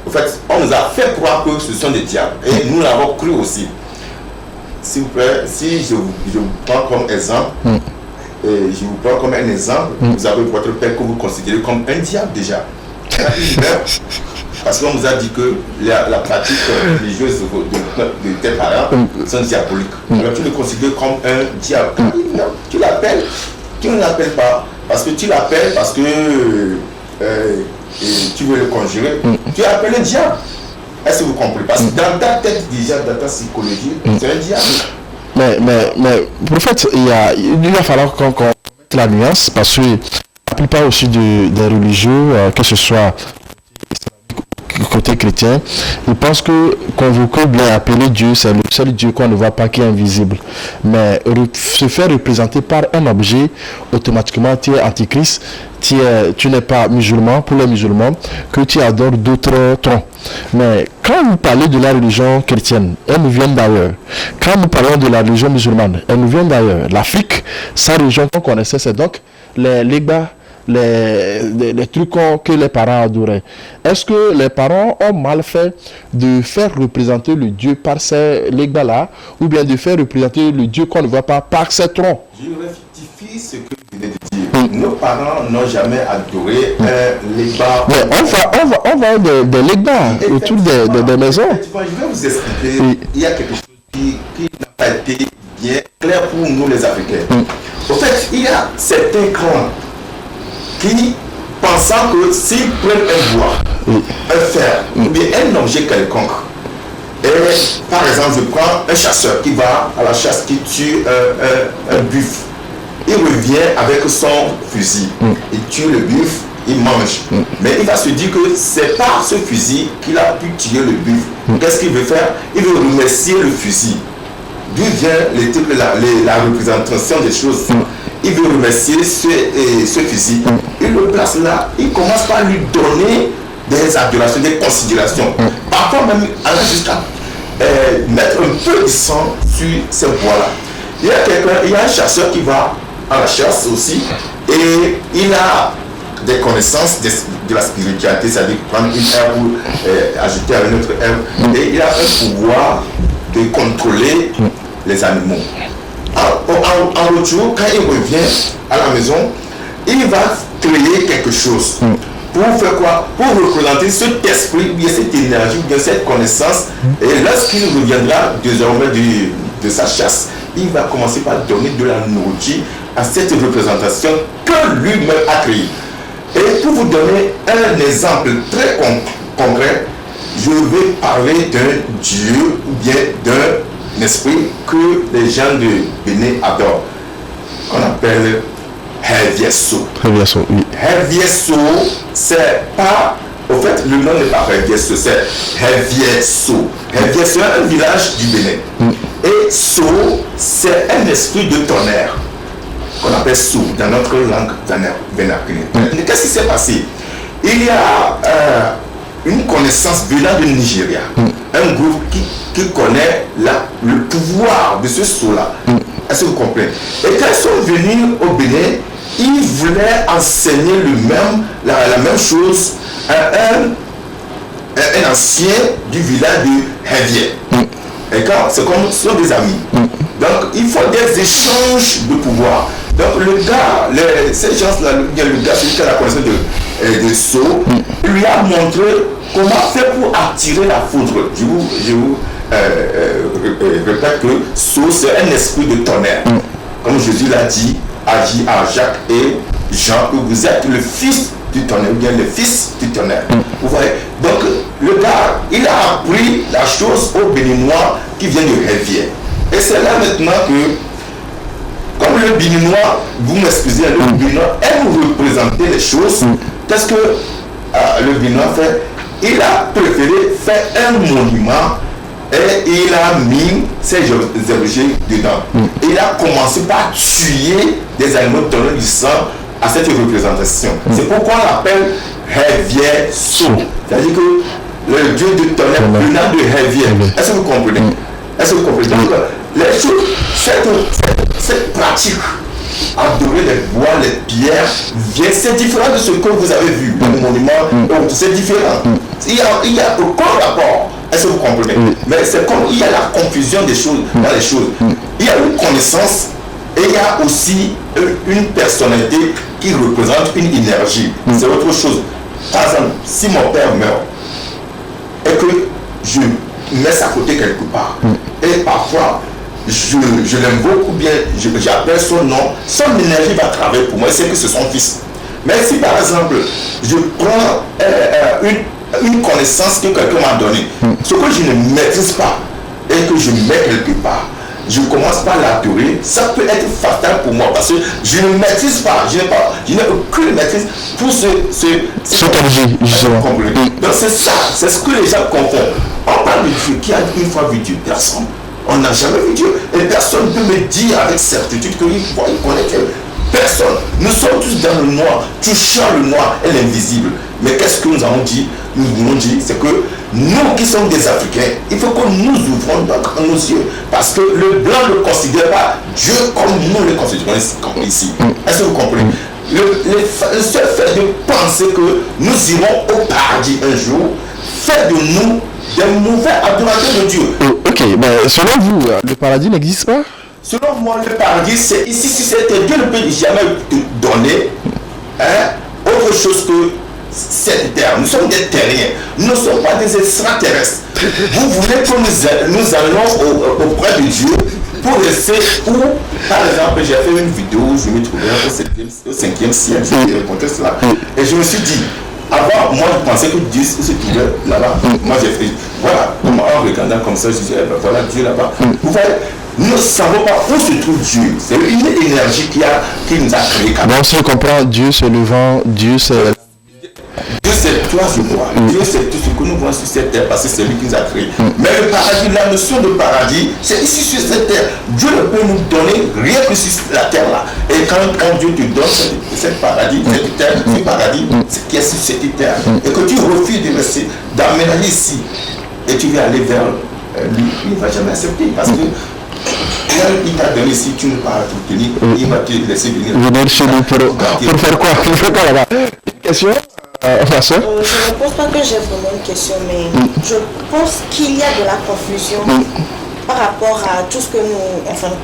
En fait, on nous a fait croire que ce sont des diables. Et nous l'avons cru aussi. S'il vous plaît, si je vous prends comme exemple, je vous prends comme un exemple, vous avez votre père que vous considérez comme un diable déjà. Parce qu'on nous a dit que la pratique religieuse de tes parents sont diaboliques. Alors tu le considères comme un diable. Non, tu l'appelles, tu ne l'appelles pas. Parce que tu l'appelles parce que tu veux le conjurer. Tu appelles le diable. Est-ce que vous comprenez? Parce que dans ta tête déjà, dans ta psychologie, c'est un diable. Mais prophète, il va falloir qu'on mette la nuance parce que la plupart aussi des religieux, que ce soit côté chrétien, ils pensent que convoquer bien appeler Dieu, c'est le seul Dieu qu'on ne voit pas, qui est invisible. Mais se faire représenter par un objet, automatiquement tu es antichrist, tu n'es pas musulman pour les musulmans, que tu adores d'autres troncs. Mais quand vous parlez de la religion chrétienne, elles nous viennent d'ailleurs. Quand nous parlons de la religion musulmane, elles nous viennent d'ailleurs. L'Afrique, sa religion qu'on connaissait, c'est donc les Legba, les trucs que les parents adoraient. Est-ce que les parents ont mal fait de faire représenter le Dieu par ces Legba-là, ou bien de faire représenter le Dieu qu'on ne voit pas par ces troncs? Je rectifie ce que vous venez de dire. Nos parents n'ont jamais adoré un Legba. Mais on va des Legba autour des maisons. Je vais vous expliquer. Il y a quelque chose qui n'a pas été bien clair pour nous les Africains. En fait, il y a certains clans qui, pensant que s'ils prennent un bois, un fer, ou bien un objet quelconque, et par exemple, je prends un chasseur qui va à la chasse, qui tue un buffle, il revient avec son fusil, il tue le buffle, il mange, mais il va se dire que c'est par ce fusil qu'il a pu tuer le buffle. Qu'est-ce qu'il veut faire? Il veut remercier le fusil. D'où vient la représentation des choses? Il veut remercier ce fusil. Il le place là. Il commence par lui donner des adorations, des considérations. Parfois même aller jusqu'à mettre un peu de sang sur ce bois-là. Il y a un chasseur qui va à la chasse aussi et il a des connaissances de la spiritualité, c'est-à-dire prendre une herbe ou ajouter à une autre herbe. Et il a un pouvoir de contrôler les animaux. En retour, quand il revient à la maison, il va créer quelque chose. Pour faire quoi? Pour représenter cet esprit, bien cette énergie, bien cette connaissance. Et lorsqu'il reviendra désormais de sa chasse, il va commencer par donner de la nourriture à cette représentation que lui-même a créée. Et pour vous donner un exemple très concret, je vais parler d'un Dieu ou bien d'un esprit que les gens de Bénin adorent, qu'on appelle Hervieso. Hervieso, oui. Hervieso, c'est pas... Au fait, le nom n'est pas Hervieso, c'est Hervieso. Hervieso est un village du Bénin. Et So, c'est un esprit de tonnerre, qu'on appelle So dans notre langue vernaculaire. Qu'est-ce qui s'est passé? Il y a une connaissance venant du Nigeria, un groupe qui connaît le pouvoir de ce So-là. Est-ce que vous comprenez? Et quand ils sont venus au Bénin, ils voulaient enseigner la même chose à un ancien du village de Hervier. Et quand c'est comme ce sont des amis. Donc il faut des échanges de pouvoir. Donc le gars, ces gens-là, le gars, celui qui a la connaissance de So, lui a montré comment faire pour attirer la foudre. Je vous répète que Sceau, c'est un esprit de tonnerre. Comme Jésus l'a dit à Jacques et Jean, que vous êtes le fils du tonnerre, ou bien le fils du tonnerre. Vous voyez? Donc, le gars, il a appris la chose au Béninois qui vient de Rivière. Et c'est là maintenant que, comme le Béninois, vous m'excusez, le Béninois aime représenter les choses. Qu'est-ce que le Béninois fait? Il a préféré faire un monument et il a mis ses objets dedans. Il a commencé par tuer des animaux donnant du sang à cette représentation. C'est pourquoi on l'appelle Rivière Sceau. C'est-à-dire que le dieu du tonnerre venant de Rivière. Est-ce que vous comprenez? Est-ce que vous comprenez? Donc, les choses, cette pratique, adorer les bois, les pierres, c'est différent de ce que vous avez vu, le monument, c'est différent. Il y a aucun rapport. Est-ce que vous comprenez? Mais c'est comme il y a la confusion des choses dans les choses. Il y a une connaissance et il y a aussi une personnalité qui représente une énergie. C'est autre chose. Par exemple, si mon père meurt et que je mets ça à côté quelque part, et parfois je l'invoque ou bien j'appelle son nom, son énergie va travailler pour moi, c'est que c'est son fils. Mais si par exemple je prends une connaissance que quelqu'un m'a donnée, ce que je ne maîtrise pas et que je mets quelque part, je commence par l'adorer, ça peut être fatal pour moi parce que je ne maîtrise pas, je n'ai aucune maîtrise pour ce objet, justement. Donc c'est ça, c'est ce que les gens confondent. On parle de Dieu, qui a une fois vu Dieu? Personne. On n'a jamais vu Dieu. Et personne ne peut me dire avec certitude qu'il connaît Dieu. Personne. Nous sommes tous dans le noir, touchant le noir et l'invisible. Mais qu'est-ce que nous avons dit? Nous voulons dire, c'est que nous qui sommes des Africains, il faut que nous ouvrons nos yeux. Parce que le blanc ne considère pas Dieu comme nous le considérons ici. Est-ce que vous comprenez? Le seul fait de penser que nous irons au paradis un jour fait de nous des mauvais adorateurs de Dieu. Ok, mais selon vous, le paradis n'existe pas? Selon moi, le paradis, c'est ici, si c'était Dieu ne peut jamais te donner autre chose que cette terre. Nous sommes des terriens. Nous ne sommes pas des extraterrestres. Vous voulez que nous allons auprès de Dieu pour rester où? Par exemple, j'ai fait une vidéo, je me trouvais au 5e siècle, j'ai raconté cela. Et je me suis dit, avant, moi je pensais que Dieu se trouvait là-bas. Moi j'ai fait, voilà, en regardant comme ça, je disais, voilà Dieu là-bas. Vous voyez, nous ne savons pas où se trouve Dieu. C'est une énergie qui nous a créé. Donc si je comprends, Dieu c'est le vent, Dieu c'est... Dieu c'est toi, je crois. Dieu c'est tout ce que nous voyons sur cette terre parce que c'est lui qui nous a créé. Mais le paradis, la notion de paradis, c'est ici sur cette terre. Dieu ne peut nous donner rien que sur la terre là. Et quand Dieu te donne cette paradis, cette terre, ce paradis, c'est qui est sur cette terre. Et que tu refuses de rester, d'emménager ici, et tu veux aller vers lui, il ne va jamais accepter parce que il t'a donné ici, tu ne peux pas te tenir, il va te laisser venir. Venir chez nous pour faire quoi? Pour faire quoi là-bas? Question? Je ne pense pas que j'ai vraiment une question, mais je pense qu'il y a de la confusion par rapport à tout ce que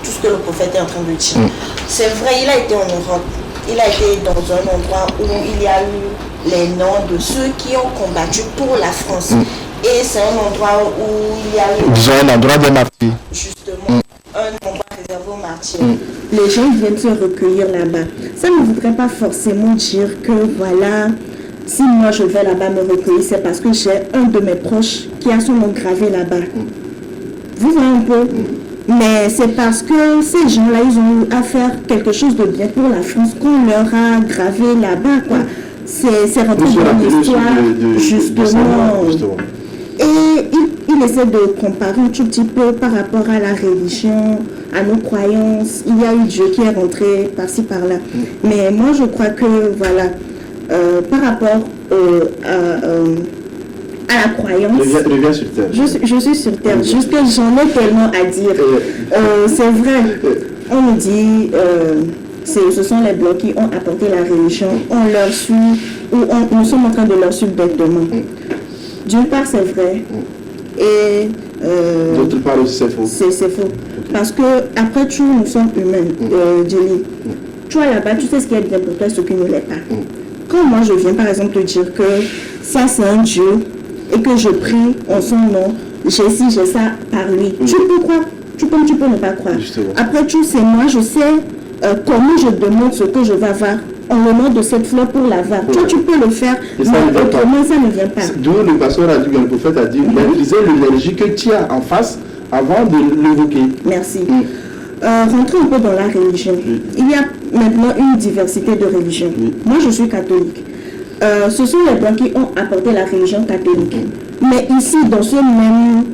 tout ce que le prophète est en train de dire. C'est vrai, il a été en Europe, il a été dans un endroit où il y a eu les noms de ceux qui ont combattu pour la France. Et c'est un endroit où il y a eu... Disons un endroit de martyrs. Justement, un endroit réservé aux martyrs. Les gens viennent se recueillir là-bas. Ça ne voudrait pas forcément dire que voilà... Si moi je vais là-bas me recueillir, c'est parce que j'ai un de mes proches qui a son nom gravé là-bas. Vous voyez un peu? Mais c'est parce que ces gens-là, ils ont eu à faire quelque chose de bien pour la France qu'on leur a gravé là-bas, quoi. C'est rentré dans l'histoire, justement. Et il essaie de comparer un tout petit peu par rapport à la religion, à nos croyances. Il y a eu Dieu qui est rentré par-ci, par-là. Mais moi, je crois que, voilà... par rapport à la croyance. Reviens sur terre. Je suis sur terre, juste que j'en ai tellement à dire. C'est vrai, on nous dit, ce sont les Blancs qui ont apporté la religion, on leur suit, ou nous sommes en train de leur suivre bêtement. D'une part, c'est vrai. Et d'autre part aussi, c'est faux. C'est faux. Parce que, après tout, nous sommes humains, Jelly. Tu vois là-bas, tu sais ce qui est bien pour toi, ce qui ne l'est pas. Quand moi je viens par exemple te dire que ça c'est un Dieu et que je prie en son nom, j'ai ci, j'ai ça par lui. Tu peux croire, tu peux ne pas croire. Justement. Après tout, c'est moi, je sais comment je demande ce que je vais avoir. En l'honneur de cette fleur pour l'avoir. Toi, tu peux le faire, Et ça mais ne vient pas. autrement, ça ne vient pas. D'où le pasteur a dit, le prophète a dit, maîtriser l'énergie que tu as en face avant de l'évoquer. Merci. Rentrons un peu dans la religion. Il y a maintenant une diversité de religions. Moi, je suis catholique. Ce sont les Blancs qui ont apporté la religion catholique. Mais ici, dans ce même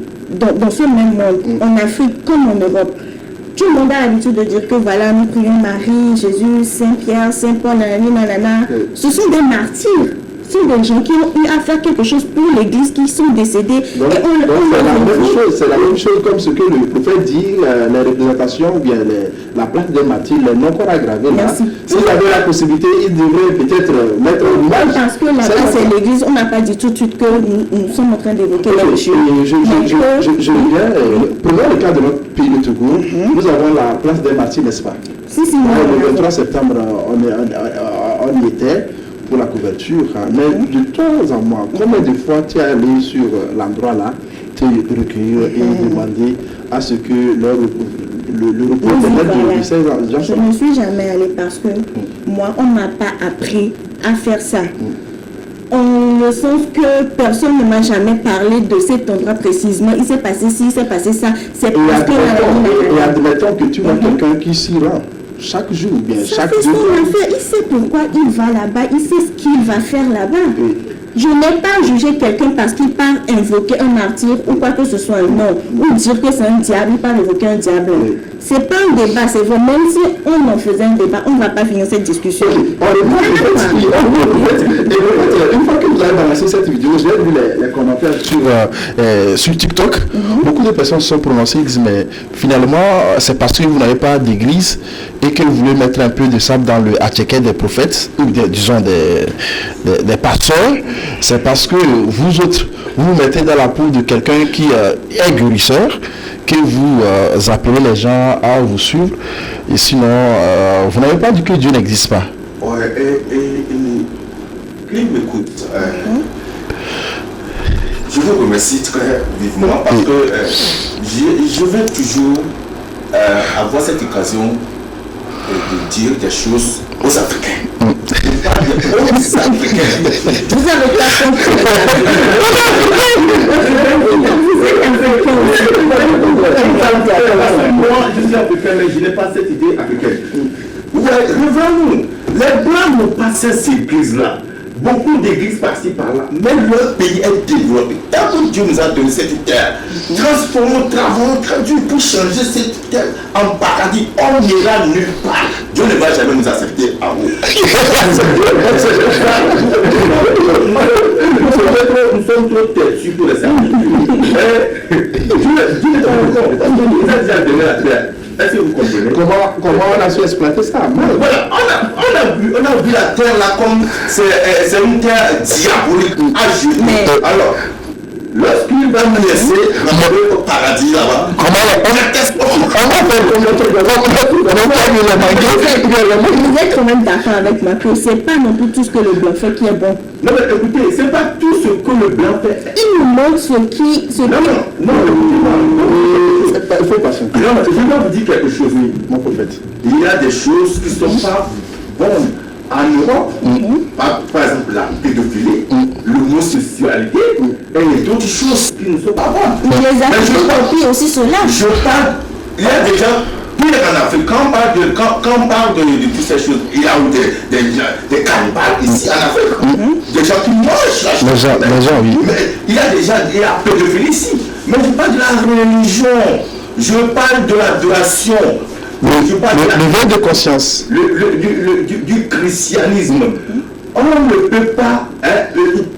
monde, en Afrique comme en Europe, tout le monde a l'habitude de dire que voilà, nous prions Marie, Jésus, Saint-Pierre, Saint-Paul, nanana. Ce sont des martyrs. Ce sont des gens qui ont eu à faire quelque chose pour l'Église, qui sont décédés. Donc, et c'est la même chose comme ce que le prophète dit, les représentations ou bien la plaque des martyrs, les noms qu'on a gravés là. Merci. S'il avait la possibilité, il devrait peut-être mettre en image. Parce que là-bas, c'est l'Église, on n'a pas dit tout de suite que nous sommes en train d'évoquer les religieux. Je viens, prenons le cas de notre pays, le Togo. Nous avons la place des martyrs, n'est-ce pas? Si, Le 23 septembre, on y était pour la couverture, hein. Mais de temps en mois, combien de fois tu es allé sur l'endroit là, te recueillir et demander à ce que le repos de ces gens je ne suis jamais allée parce que moi, on ne m'a pas appris à faire ça. En le sens que personne ne m'a jamais parlé de cet endroit précisément. Il s'est passé ci, il s'est passé ça. C'est parce que... Et admettons que tu vois quelqu'un qui s'y rend chaque jour, bien ça chaque fait jour. son affaire. Il sait pourquoi il va là-bas, il sait ce qu'il va faire là-bas. Je n'ai pas jugé quelqu'un parce qu'il part invoquer un martyr ou quoi que ce soit, non. Ou dire que c'est un diable, il part invoquer un diable. C'est pas un débat, c'est vrai. Même si on en faisait un débat, on ne va pas finir cette discussion. Une fois que vous avez balancé cette vidéo, j'ai vu les commentaires sur TikTok. Beaucoup de personnes se sont prononcées, ils disent mais finalement c'est parce que vous n'avez pas d'église et que vous voulez mettre un peu de sable dans le attiquet des prophètes ou disons des pasteurs. C'est parce que vous autres vous mettez dans la peau de quelqu'un qui est guérisseur que vous appelez les gens à vous suivre et sinon vous n'avez pas dit que Dieu n'existe pas. Ouais, et il m'écoute. Je vous remercie très vivement parce que je vais toujours avoir cette occasion de dire des choses aux Africains. Aux Africains. Vous avez pas compris. Moi, je suis africain, mais je n'ai pas cette idée africaine. Ouais, revenons-nous. Les Blancs n'ont pas ces églises-là. Beaucoup d'églises par-ci par-là, mais leur pays est développé. Tant que Dieu nous a donné cette terre, transformons, travaillons, traduisons pour changer cette terre en paradis. On n'ira nulle part. Dieu ne va jamais nous accepter à vous. Nous sommes trop têtus pour les servir. Dieu n'est pas encore. Il nous a déjà donné la terre. Est-ce que vous comprenez? Comment on a su exploiter ça? Voilà, on a vu la terre là comme c'est une terre diabolique à jeter. Alors, lorsqu'il va nous laisser rentrer au paradis là-bas, Vous êtes quand même d'accord avec moi que c'est pas non plus tout ce que le blanc fait qui est bon. non mais écoutez, c'est pas tout ce que le blanc fait. Il nous montre ce qui... Non, Il faut patienter. non, je vais vous dire quelque chose, Mon prophète. il y a des choses qui ne sont pas bonnes en Europe, par exemple la pédophilie, l'homosexualité et d'autres choses qui ne sont pas bonnes. Mais les Mais Africains je parle- copient aussi cela. Je parle, il y a des gens, pire en Afrique, quand on parle de toutes ces choses, il y a des cannibales ici en Afrique, des gens qui mangent la Les gens, oui. Mais il y a des gens, il y a pédophilie ici. Mais je parle de la religion, je parle de l'adoration, je parle de la L'éveil de conscience. du christianisme. On ne peut pas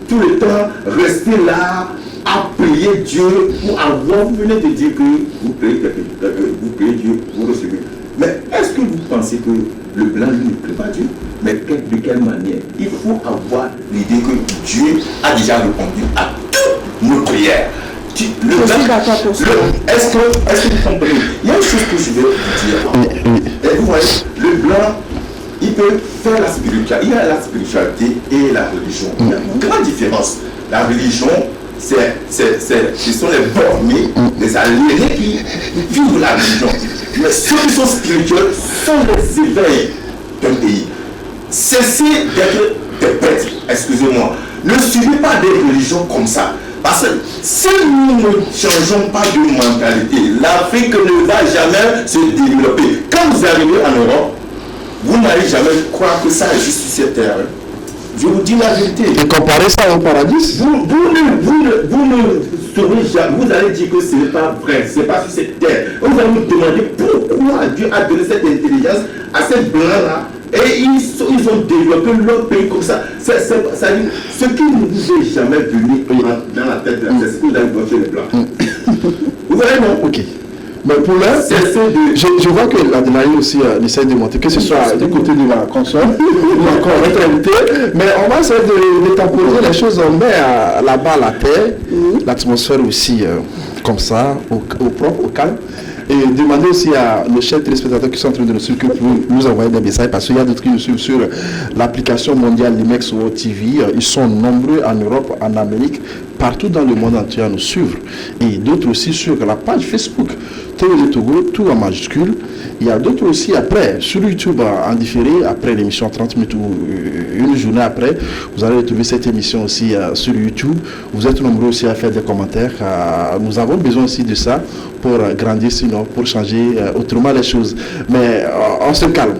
tout le temps rester là à prier Dieu pour avoir. Vous venez de dire que vous priez Dieu, vous recevez. Mais est-ce que vous pensez que le blanc lui ne prie pas Dieu? Mais de quelle manière? Il faut avoir l'idée que Dieu a déjà répondu à toutes nos prières. Est-ce que vous comprenez? Il y a une chose que je vais vous dire. Et vous voyez, le blanc, il peut faire la spiritualité. Il y a la spiritualité et la religion. Il y a une grande différence. La religion, ce sont les bornés, les aliénés qui vivent la religion. Mais ceux qui sont spirituels sont les éveils d'un pays. Cessez d'être des bêtes, excusez-moi. Ne suivez pas des religions comme ça. Parce que si nous ne changeons pas de mentalité, l'Afrique ne va jamais se développer. Quand vous arrivez en Europe, vous n'allez jamais croire que ça existe sur cette terre. Je vous dis la vérité. Et comparer ça au paradis, vous ne saurez jamais. Vous allez dire que ce n'est pas vrai, ce n'est pas sur cette terre. Vous allez vous demander pourquoi Dieu a donné cette intelligence à ces blancs-là. Et ils ont développé leur pays comme ça. Ce qui ne vous est jamais venu dans la tête, c'est ce que vous allez voir chez les blancs. Vous voyez, non? Ok. Mais pour l'heure, je vois que l'Adélaïde aussi essaie de monter, que ce soit du côté de la console ou encore notre invité, mais on va essayer de tamponner les choses, on met là-bas la terre, l'atmosphère aussi comme ça, au propre, au calme. Et demander aussi à nos chers téléspectateurs qui sont en train de nous suivre que nous envoyer des messages parce qu'il y a d'autres qui nous suivent sur l'application mondiale Limex World TV. Ils sont nombreux en Europe, en Amérique, partout dans le monde entier à nous suivre. Et d'autres aussi sur la page Facebook TV de Togo, tout en majuscule. Il y a d'autres aussi après, sur YouTube en différé, après l'émission 30 minutes ou une journée après, vous allez retrouver cette émission aussi sur YouTube. Vous êtes nombreux aussi à faire des commentaires. Nous avons besoin aussi de ça pour grandir, sinon pour changer autrement les choses. Mais on se calme.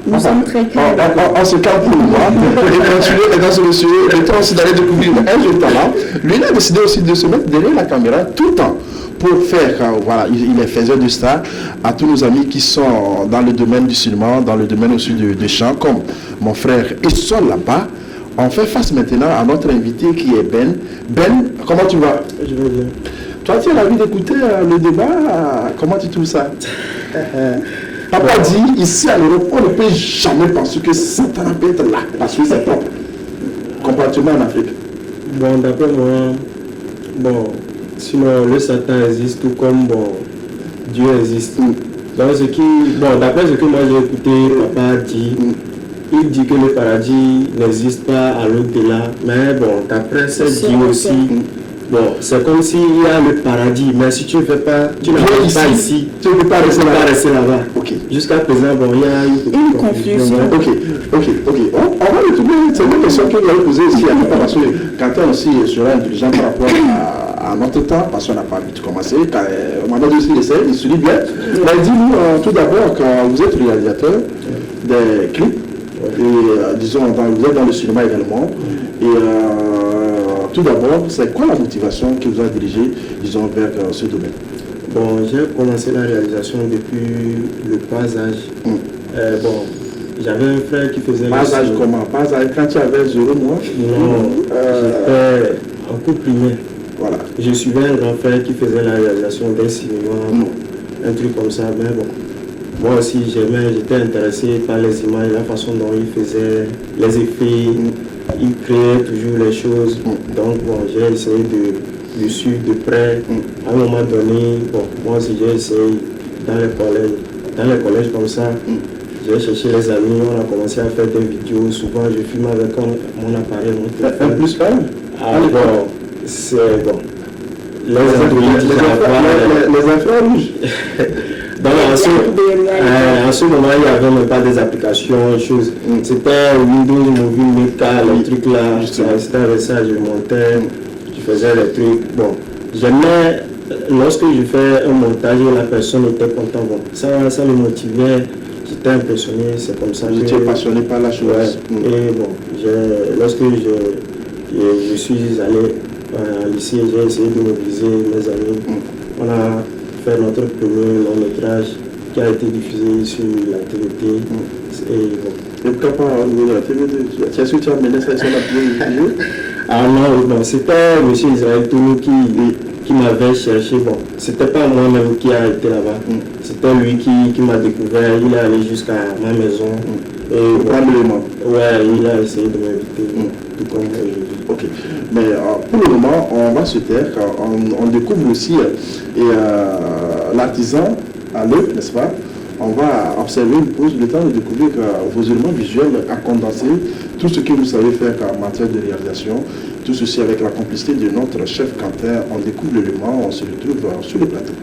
Nous sommes très calmes. On se calme pour le moment et continuer dans ce monsieur. Le temps aussi d'aller découvrir un jeune talent. Lui, il a décidé aussi de se mettre derrière la caméra tout le temps pour faire, voilà, il est faiseur de star à tous nos amis qui sont dans le domaine du cinéma, dans le domaine aussi de chant, comme mon frère Essol là-bas. On fait face maintenant à notre invité qui est Ben. Ben, comment tu vas? Je vais bien. Toi, tu as envie d'écouter le débat? Comment tu trouves ça? Papa dit, ici à l'Europe, on ne peut jamais penser que Satan peut être là, parce que c'est propre. Comparativement en Afrique. Bon, d'après moi, bon, sinon le Satan existe tout comme bon, Dieu existe. Donc, d'après ce que moi j'ai écouté, papa dit, il dit que le paradis n'existe pas à l'au-delà, mais bon, d'après ce dit aussi, bon, c'est comme s'il y a le paradis, mais si tu ne fais pas, tu n'arrives pas ici, tu ne peux pas rester là-bas. Okay. Jusqu'à présent, bon, il y a une confusion. Ok. On va retrouver cette question que vous avez posée ici, parce que Quentin aussi sera intelligent par rapport à notre temps, parce qu'on n'a pas vite commencé. On m'a dit aussi l'essai, il se dit bien. Mais dis-nous tout d'abord, quand vous êtes réalisateur des clips, et disons, vous êtes dans le cinéma également, et tout d'abord, c'est quoi la motivation qui vous a dirigé, disons, vers ce domaine? Bon, j'ai commencé la réalisation depuis le bas âge. Bon, j'avais un frère qui faisait... Bas âge comment? Bas âge quand tu avais 0 mois? Non, j'étais en cours primaire. Voilà. Je suivais un grand frère qui faisait la réalisation d'un cinéma, un truc comme ça, mais bon. Moi aussi, j'étais intéressé par les images, la façon dont il faisait les effets, il créait toujours les choses. Donc, bon, j'ai essayé de suivre de près. À un moment donné, bon, moi aussi, j'ai essayé dans les collèges comme ça. J'ai cherché les amis, on a commencé à faire des vidéos. Souvent, je filme avec mon appareil, mon téléphone. Un plus calme? Ah, bon, c'est bon. Les infrarooges rouges. Donc, en ce moment, il n'y avait même pas des applications, choses. C'était Windows Movie Maker, les trucs là. C'était avec ça, je montais, je faisais les trucs. Bon, j'aimais, lorsque je fais un montage et la personne était contente, bon, ça me motivait, j'étais impressionné, c'est comme ça. J'étais passionné par la chose. Ouais. Et bon, lorsque je suis allé au lycée, j'ai essayé de mobiliser mes amis. On a fait notre premier long métrage qui a été diffusé sur la TVT. Et pourquoi pas la TVT? Est-ce que tu as mené ça sur la TVT? Ah non, c'était M. Israël Tounou qui m'avait cherché. Bon, c'était pas moi-même qui a été là-bas. C'était lui qui m'a découvert. Il est allé jusqu'à ma maison. Et il a essayé de m'inviter, tout comme aujourd'hui. Ok, mais pour le moment, on va se taire. On découvre aussi l'artisan à l'œuvre, n'est-ce pas? on va observer une pause, le temps de découvrir vos éléments visuels à condenser, tout ce que vous savez faire en matière de réalisation, tout ceci avec la complicité de notre chef Quentin. On découvre l'élément, on se retrouve sur le plateau.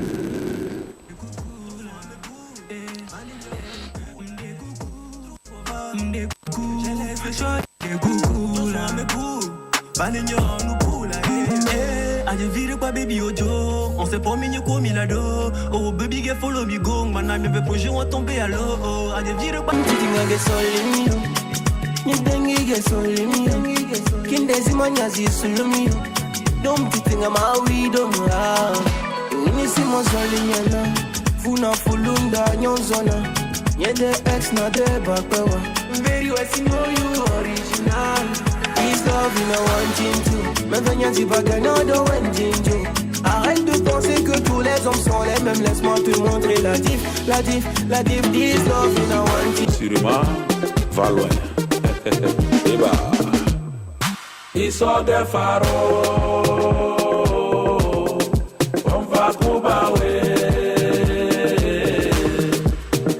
On s'est promis comme il a do. Oh baby get follow me go. Man I'm be projet on tomber à l'eau. A des vire pas petit dingue get solimi. Ni dengue get solimi. Kindezi manyazi sulumi. Don't petit dingue ma we don't ra. Ni si mo solinyana. Funa fulunda nyonzona. Yede ex na de bakwa. Very well see know you original. This love in a one thing too. Même venyanzi bagana do wenjinjo. Arrête de penser que tous les hommes sont les mêmes. Laisse-moi te montrer la diff. This love in a one thing. Sûrement, va loin. Débat. Ils sont des pharaons. On va couper.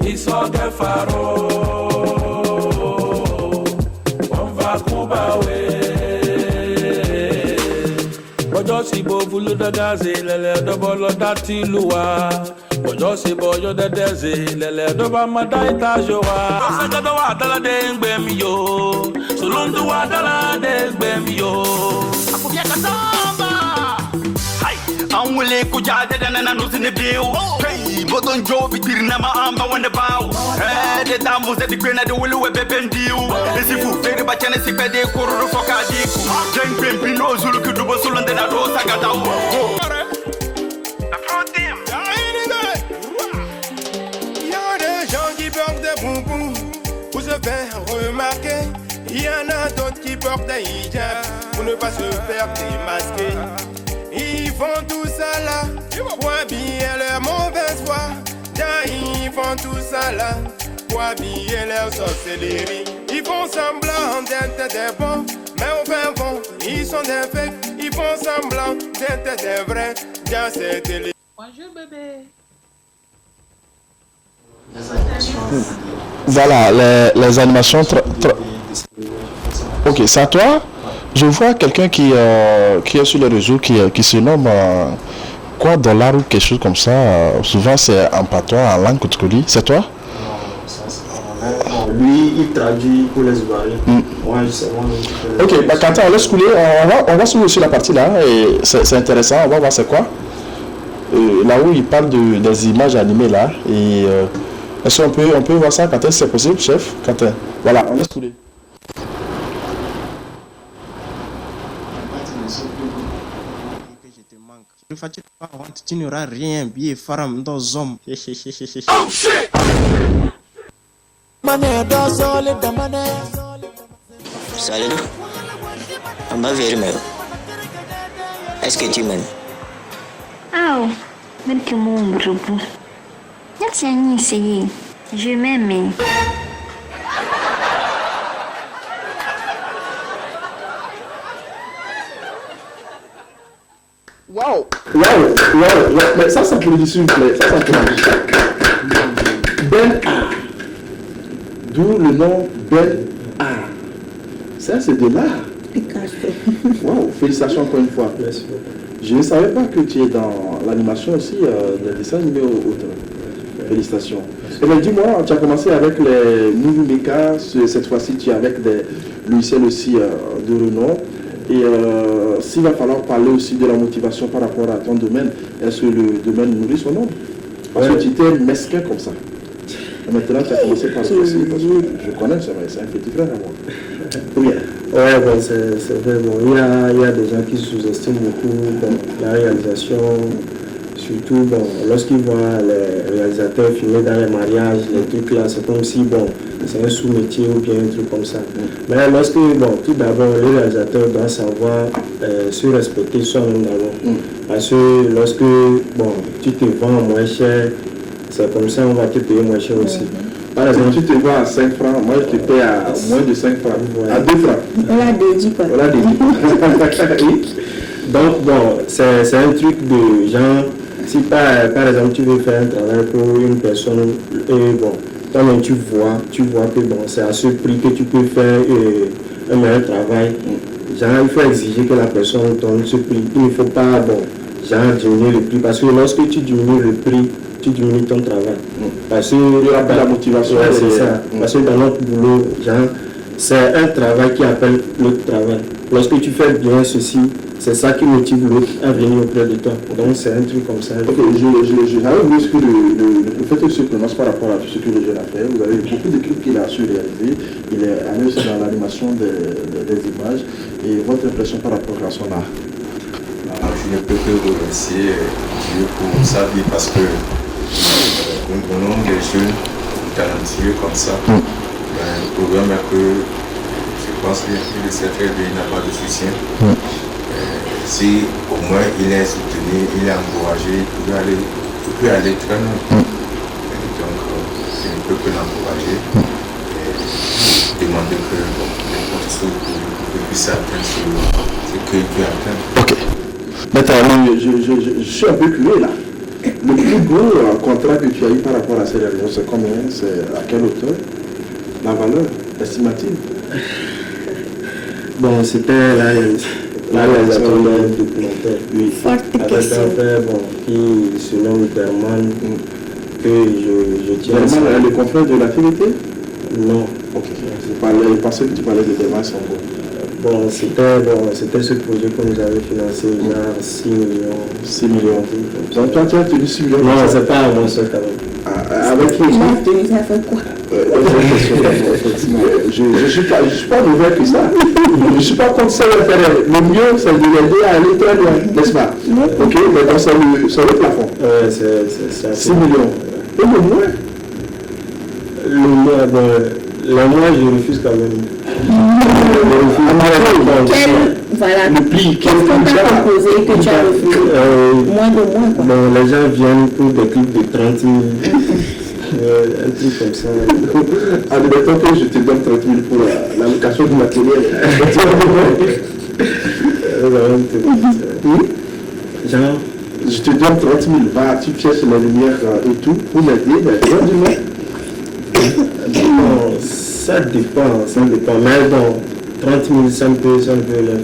Ils sont des pharaons. On va couper. Bojo si bo vulu da gaze lele do bolo dati luwa. Bojo si bojo da deze lele do ba madai ta jowa. Saka do wa dala de ngbe mi yo. Solondu wa dala de ngbe mi yo. Akubia kasamba. Hai, anwule kujade dana na nusine biu. Hey, bodon jo bitir na ma amba wande bawo. De dambu ze dikwena de wulu we bebendiu. Esi fu fere ba chane si pede kororo foka diku. Jeng pempi no zulu kudubo solonde na do saka dawo. Pour se faire remarquer, il y en a d'autres qui portent un hijab pour ne pas se faire démasquer. Ils font tout ça là pour habiller leur mauvaise foi. Ils font tout ça là pour habiller leur sorcellerie. Ils font semblant d'être des bons, mais au fin fond, ils sont des fakes. Ils font semblant d'être des vrais. C'est télé. Bonjour bébé. Voilà, les animations. Ok, c'est à toi. Je vois quelqu'un qui est sur le réseau qui se nomme quoi, dollar ou quelque chose comme ça. Souvent c'est en patois, en langue koutkoli. C'est toi? Lui, il traduit pour les Ivoiriens. Moi, je sais. Ok, bah Quentin, on laisse couler. On va suivre sur la partie là. Et c'est intéressant. On va voir c'est quoi. Là où il parle des images animées là. Et est-ce qu'on peut voir ça, Quentin, si c'est possible, chef? Quentin, voilà, on laisse couler. Tu n'auras rien, bien faram dans hommes. Oh shit! Salut, on va vérifier. Est-ce que tu m'aimes? Ah, mais que mon groupe. Tiens, essayez. Je m'aime. Waouh, mais ça s'applaudit s'il vous plaît, ça s'applaudit. Ben A, d'où le nom Ben A. Ça c'est de l'art. Waouh, félicitations encore une fois. Je ne savais pas que tu es dans l'animation aussi, le dessin animé autre. Félicitations. Et bien dis-moi, tu as commencé avec les Movie Maker, cette fois-ci tu es avec des logiciels aussi de renom. Et s'il va falloir parler aussi de la motivation par rapport à ton domaine, est-ce que le domaine nourrit son nom? Parce que tu étais mesquin comme ça. Et maintenant tu as commencé par le aussi, parce que je connais, c'est un petit frère à moi. Oui. Ouais, bon, c'est vrai. Bon, il y a des gens qui sous-estiment beaucoup la réalisation. Surtout, bon, lorsqu'ils voient les réalisateurs filmer dans les mariages, les trucs là, c'est comme si, bon, c'est un sous-métier ou bien un truc comme ça. Mais lorsque, bon, tout d'abord, le réalisateur doit savoir se respecter soi-même d'abord. Parce que lorsque, bon, tu te vends moins cher, c'est comme ça, on va te payer moins cher aussi. Par exemple, tu te vends à 5 francs, moi je te paye à moins de 5 francs, à 2 francs. On l'a dédié quoi. Donc, bon, c'est un truc de gens. Si par exemple tu veux faire un travail pour une personne, bon, toi-même tu vois que bon, c'est à ce prix que tu peux faire un meilleur travail. Genre, il faut exiger que la personne donne ce prix. Il ne faut pas, bon, genre, diminuer le prix. Parce que lorsque tu diminues le prix, tu diminues ton travail. Parce que la motivation, c'est ça. Parce que dans notre boulot, genre, c'est un travail qui appelle l'autre travail. Lorsque tu fais bien ceci, c'est ça qui motive l'autre à venir auprès de toi. Donc c'est un truc comme ça. Ok, j'avais vu ce que le prophète se prononce par rapport à tout ce que le jeune a fait. Vous avez beaucoup de clips qu'il a su réaliser. Il est allé aussi dans l'animation des images. Et votre impression par rapport à son art? Je ne peux que remercier Dieu pour sa vie parce que nous prenons des jeunes talentueux comme ça. Le problème est que je pense qu'il sait très bien, il n'a pas de soutien. Si au moins il est soutenu, il est encouragé, il peut aller très loin. Donc je ne peux que l'encourager et demander que n'importe ce qu'il puisse atteindre ce qu'il peut atteindre. Ok. Maintenant, je suis un peu curieux là. Le plus gros contrat que tu as eu par rapport à cette réalisation, c'est combien? C'est à quelle hauteur? La valeur estimative? Bon, c'était la réalisation d'un documentaire. Oui. Avec un frère qui se nomme Berman, que je tiens. Berman, le confrère de la vérité? Non. Ok. Je pensais que tu parlais de Berman Sambo. Bon, c'était ce projet que nous avons financé, genre 6 millions. 6 millions. Donc toi, tu as tenu 6 millions? Non, c'est pas à moi seul quand même. Avec qui? Ça fait quoi? Je ne suis pas mauvais que ça. Je ne suis pas contre ça. Le mieux, c'est de l'aider à aller très loin, n'est-ce pas? Ok, mais donc c'est le plafond. C'est 6 millions. Et le moins? Le moins, je refuse quand même. Le prix, qu'est-ce qu'on t'a proposé que tu as refusé? Moins de moins. Bon, les gens viennent pour des clips de 30 000. Un truc comme ça. Admettons que je te donne 30 000 pour la location du matériel. Genre, je te donne 30 000, va, tu cherches la lumière et tout pour m'aider, mais dis-moi. Bon, ça dépend. Mais bon, 30 000, ça ne peut rien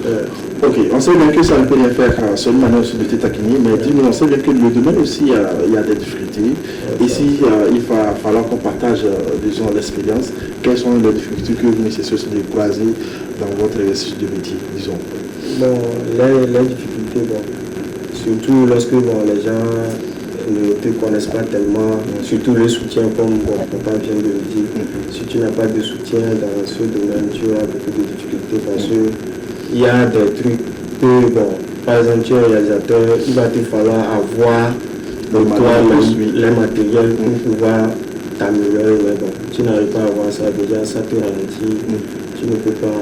faire. Ok, on sait bien que ça ne peut rien faire sur une manière de t'aquiner, mais dis-nous, on sait bien que le domaine aussi, il y a des difficultés. Ici, il va falloir qu'on partage, disons, l'expérience. Quelles sont les difficultés que vous nécessitez de croiser dans votre exercice de métier, disons? Bon, les difficultés, bon, surtout lorsque les gens ne te connaissent pas tellement, surtout le soutien, comme papa vient de le dire. Si tu n'as pas de soutien dans ce domaine, tu as beaucoup de difficultés parce que il y a des trucs que, bon, par exemple, tu es réalisateur, il va te falloir avoir les matériels pour pouvoir t'améliorer. Mais bon, tu n'arrives pas à avoir ça, déjà ça te ralentit, tu ne peux pas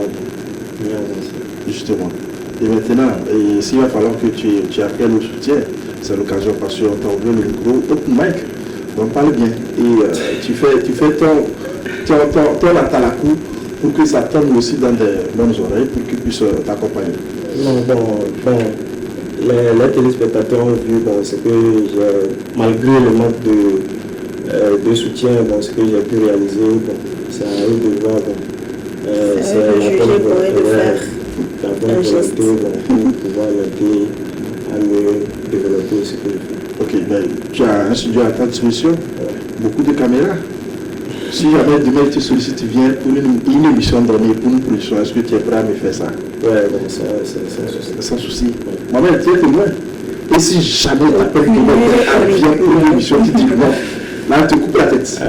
bien avancer. Justement. Et maintenant, s'il va falloir que tu apprennes le soutien, c'est l'occasion parce qu'on t'a ouvert le micro open mic. Donc parle bien. Et tu fais ton atalakou pour que ça tombe aussi dans des bonnes oreilles, pour qu'ils puissent t'accompagner. Non, bon, les téléspectateurs ont vu, ce que malgré le manque de soutien, ce que j'ai pu réaliser, ça a eu de voir, c'est la bonne volonté pour pouvoir m'aider à mieux développer ce que je fais. Ok, mais tu as un studio à ta disposition, beaucoup de caméras. Si jamais demain tu sollicites, tu viens pour une émission donnée, pour une production, est-ce que tu es prêt à me faire ça? Ouais, bon, ça, sans souci. Sans souci. Moi-même, tu es témoin. Et si jamais tu appelles quelqu'un vient pour une émission, tu dis non, là, tu te coupes la tête.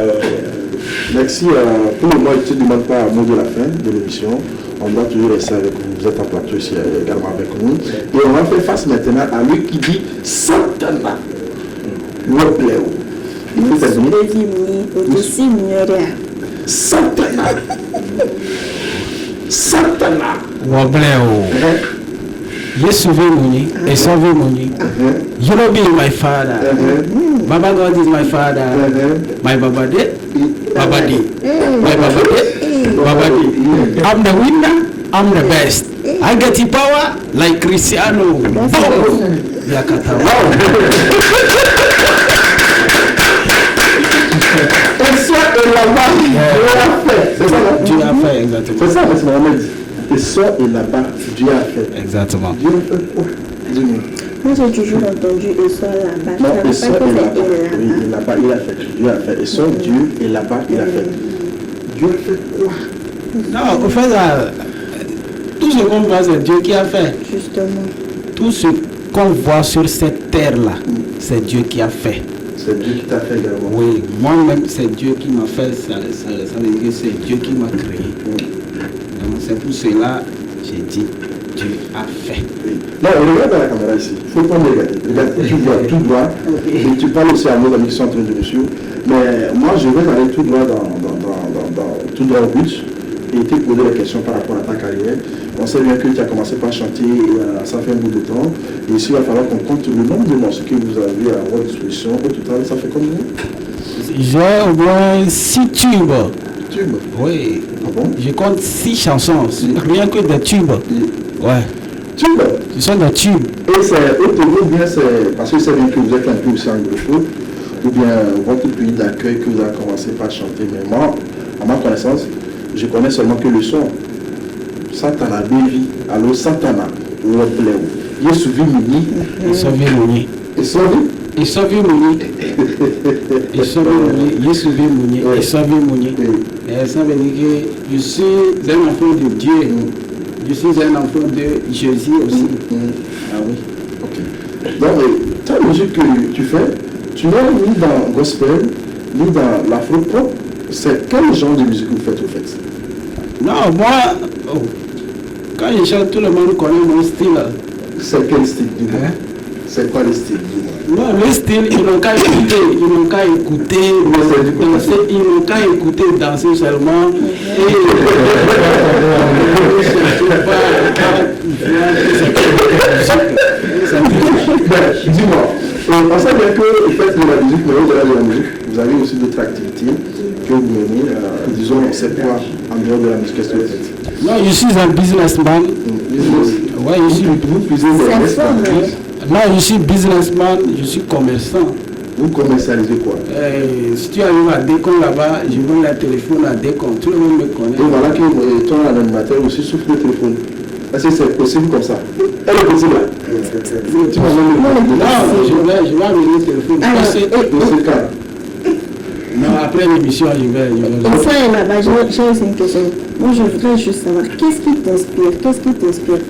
Merci. Pour le moment, je ne te demande pas un mot de la fin de l'émission. On doit toujours rester avec vous. Vous êtes en plateau ici également avec nous. Et on va faire face maintenant à lui qui dit Santana. Wobléo. Il faut terminer. Santana. Santana. Wobléo. Yesu Muni, Esau Muni. You know being my father. Baba God is my father. My Baba did. Baba did. My Baba did. Baba did. I'm the winner. I'm the best. I get the power like Cristiano. Yakata. Et soit et là-bas, Dieu a fait, exactement. C'est ça, M. Mohamed. Et soit et là-bas, Dieu a fait. Exactement. Dieu a fait quoi? Dis-moi. Moi j'ai toujours entendu et soit là-bas. Non, et Ça soit veut et pas là-bas. que c'est Oui, et là-bas, il a fait. Dieu a fait. Et soit Dieu et là-bas, il a fait. Dieu a fait quoi? Non, au fait, tout ce qu'on voit, c'est Dieu qui a fait. Justement. Tout ce qu'on voit sur cette terre-là, c'est Dieu qui a fait. C'est Dieu qui t'a fait également. Oui, moi-même, c'est Dieu qui m'a fait. Ça veut dire que c'est Dieu qui m'a créé. Donc, c'est pour cela que j'ai dit Dieu a fait. Oui. Non, regarde dans la caméra ici. Il ne faut pas me regarder. Regarde, tu vois tout droit. Et tu parles aussi à nos amis qui sont en train de me suivre. Mais moi, je vais aller tout droit tout droit au but et te poser des questions par rapport à ta carrière. On sait bien que tu as commencé par chanter, ça fait un bout de temps. Et ici, il va falloir qu'on compte le nombre de morceaux que vous avez à votre disposition. Au total, ça fait combien? J'ai au moins 6 tubes. Tubes? Oui. Ah bon? Je compte 6 chansons, rien que des tubes. Ouais. Tubes? Ce sont des tubes. Et c'est au Togo, bien c'est parce que c'est bien que vous êtes un peu aussi anglophone, ou bien votre pays d'accueil que vous avez commencé par chanter. Mais moi, à ma connaissance, je connais seulement que le son. Satana Baby, alors Satana, Wobleu, Yesuvi Muni, Yesuvi Muni. Yesuvi Muni. Yesuvi Muni, Yesuvi Muni, Yesuvi Muni. Ça veut dire que je suis un enfant de Dieu. Je suis un enfant de Jésus aussi. Ah oui. Ok. Donc, ta musique que tu fais, tu n'es ni dans gospel, ni dans l'afro-pop. C'est quel genre de musique vous faites au fait? Non, moi, quand je chante, tout le monde connaît mon style. C'est quel style du moins? C'est quoi le style du moins? Non, le style, ils n'ont qu'à écouter, danser, ils n'ont qu'à écouter danser seulement. Dis-moi, on sait bien que vous faites de la musique, mais au-delà de la musique, vous avez aussi d'autres activités que vous menez. Disons, c'est quoi en dehors de la musique? Qu'est-ce que vous faites? Non, je suis un businessman. Ouais, je suis. Non, je suis businessman, je suis commerçant. Vous commercialisez quoi? Si tu arrives à Décon là-bas, je vends le téléphone à Décon, tout le monde me connaît. Et voilà que ton animateur aussi souffle le téléphone. Est-ce que c'est possible comme ça? Elle est possible là? Tu vas jamais je vais amener le téléphone. Non, après l'émission, je vais. Enfin, là-bas, j'ai aussi une question. Moi, je voudrais juste savoir, qu'est-ce qui t'inspire?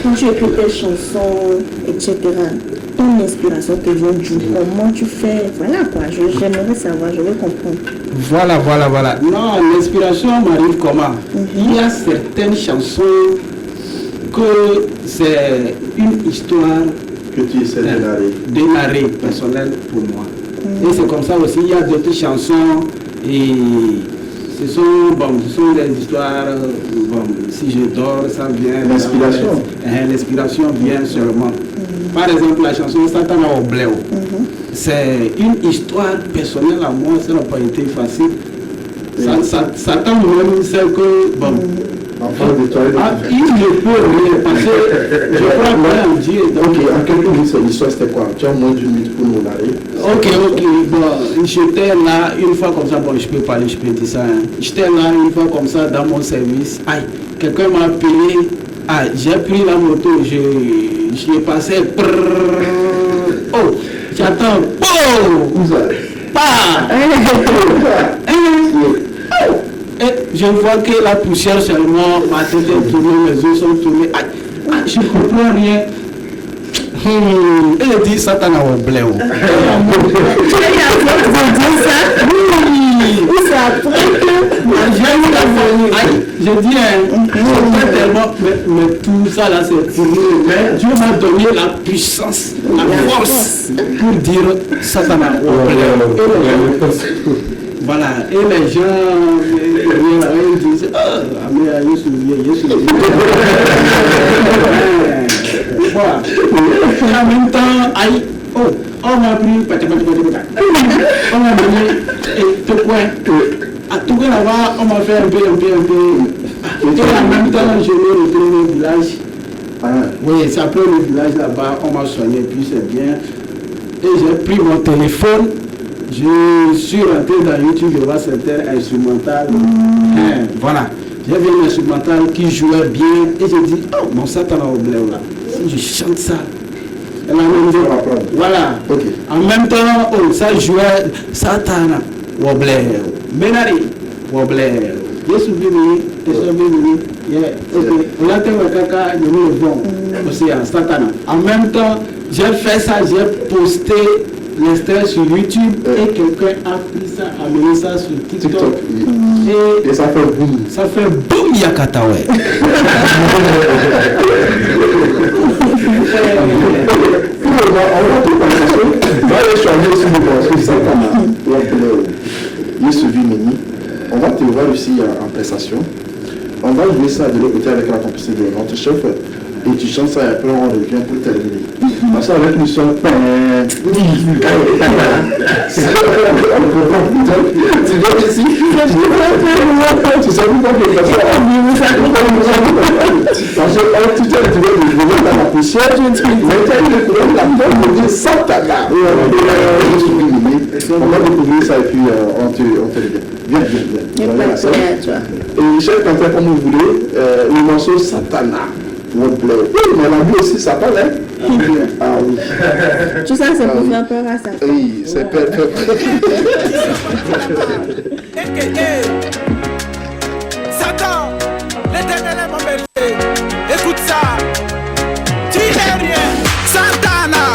Quand tu écoutes tes chansons, etc., ton inspiration te vient d'où? Comment tu fais? Voilà quoi, j'aimerais savoir, je veux comprendre. Voilà. Non, l'inspiration m'arrive comment? Il y a certaines chansons que c'est une histoire que tu essaies de narrer personnelle pour moi. Et c'est comme ça aussi, il y a d'autres chansons et ce sont des histoires, si je dors, ça vient. L'inspiration. L'inspiration vient seulement. Par exemple, la chanson Satana Wobleu. C'est une histoire personnelle à moi, ça n'a pas été facile. Satan même sait que, il ne peut rien parce que je crois pas en Dieu. Ok, en quelques minutes, l'histoire c'était quoi? Tu as moins d'une minute pour nous narrer. Ok, bon, j'étais là une fois comme ça, bon, je peux parler, je peux dire ça. J'étais là une fois comme ça dans mon service. Aïe, quelqu'un m'a appelé. Ah, j'ai pris la moto, j'y ai passé. Oh, j'attends. Oh, et je vois que la poussière seulement, ma tête est tournée, mes yeux sont tournés. Aïe, je ne comprends rien. Elle dit Satana Wobleu. Je dis, c'est tellement, mais tout ça là c'est tourné. Mais Dieu m'a donné la puissance, la force pour dire Satana Wobleu. Voilà, et les gens ils disent, mais je suis voilà. En même temps, on m'a pris, on m'a donné tout point. À tout cas là-bas, on m'a fait un peu. Et en même temps, je me retrouve au village. Oui, c'est après le village là-bas, on m'a soigné, puis c'est bien. Et j'ai pris mon téléphone, je suis rentré dans YouTube, je vois certains instrumentales. Voilà, j'ai vu un instrumental qui jouait bien, et j'ai dit, oh, mon Satana au blé là, si je chante ça. Voilà, en même temps, oh, ça jouait Satana au blé, Benari au blé. Je suis venu, on a tellement caca, je me le vends aussi à Satana. En même temps, j'ai fait ça, j'ai posté l'extrait sur YouTube et quelqu'un a pris ça, a mis ça sur TikTok. Et ça fait boum. Ça fait boum Yakata, ouais. On va te voir aussi en prestation. On va jouer ça de l'autre côté avec la complicité de notre chef. Et tu chantes ça et après on revient pour terminer. Parce qu'avec nous sommes... Tu viens ici, tu sais pourquoi que parce que tout à l'heure tu veux dans la poussière, mais tu as la porte de Satana. On va découvrir ça et puis on te le dit. Viens. Et chers canteurs, comme vous voulez, le morceau Satana. Oui, mais la vie aussi, ça parle, hein? Ah oui. Tout ça, c'est pour faire peur à ça. Oui, c'est peur. Satan, l'éternel est mon berger. Écoute ça. Tu n'es rien. Santana.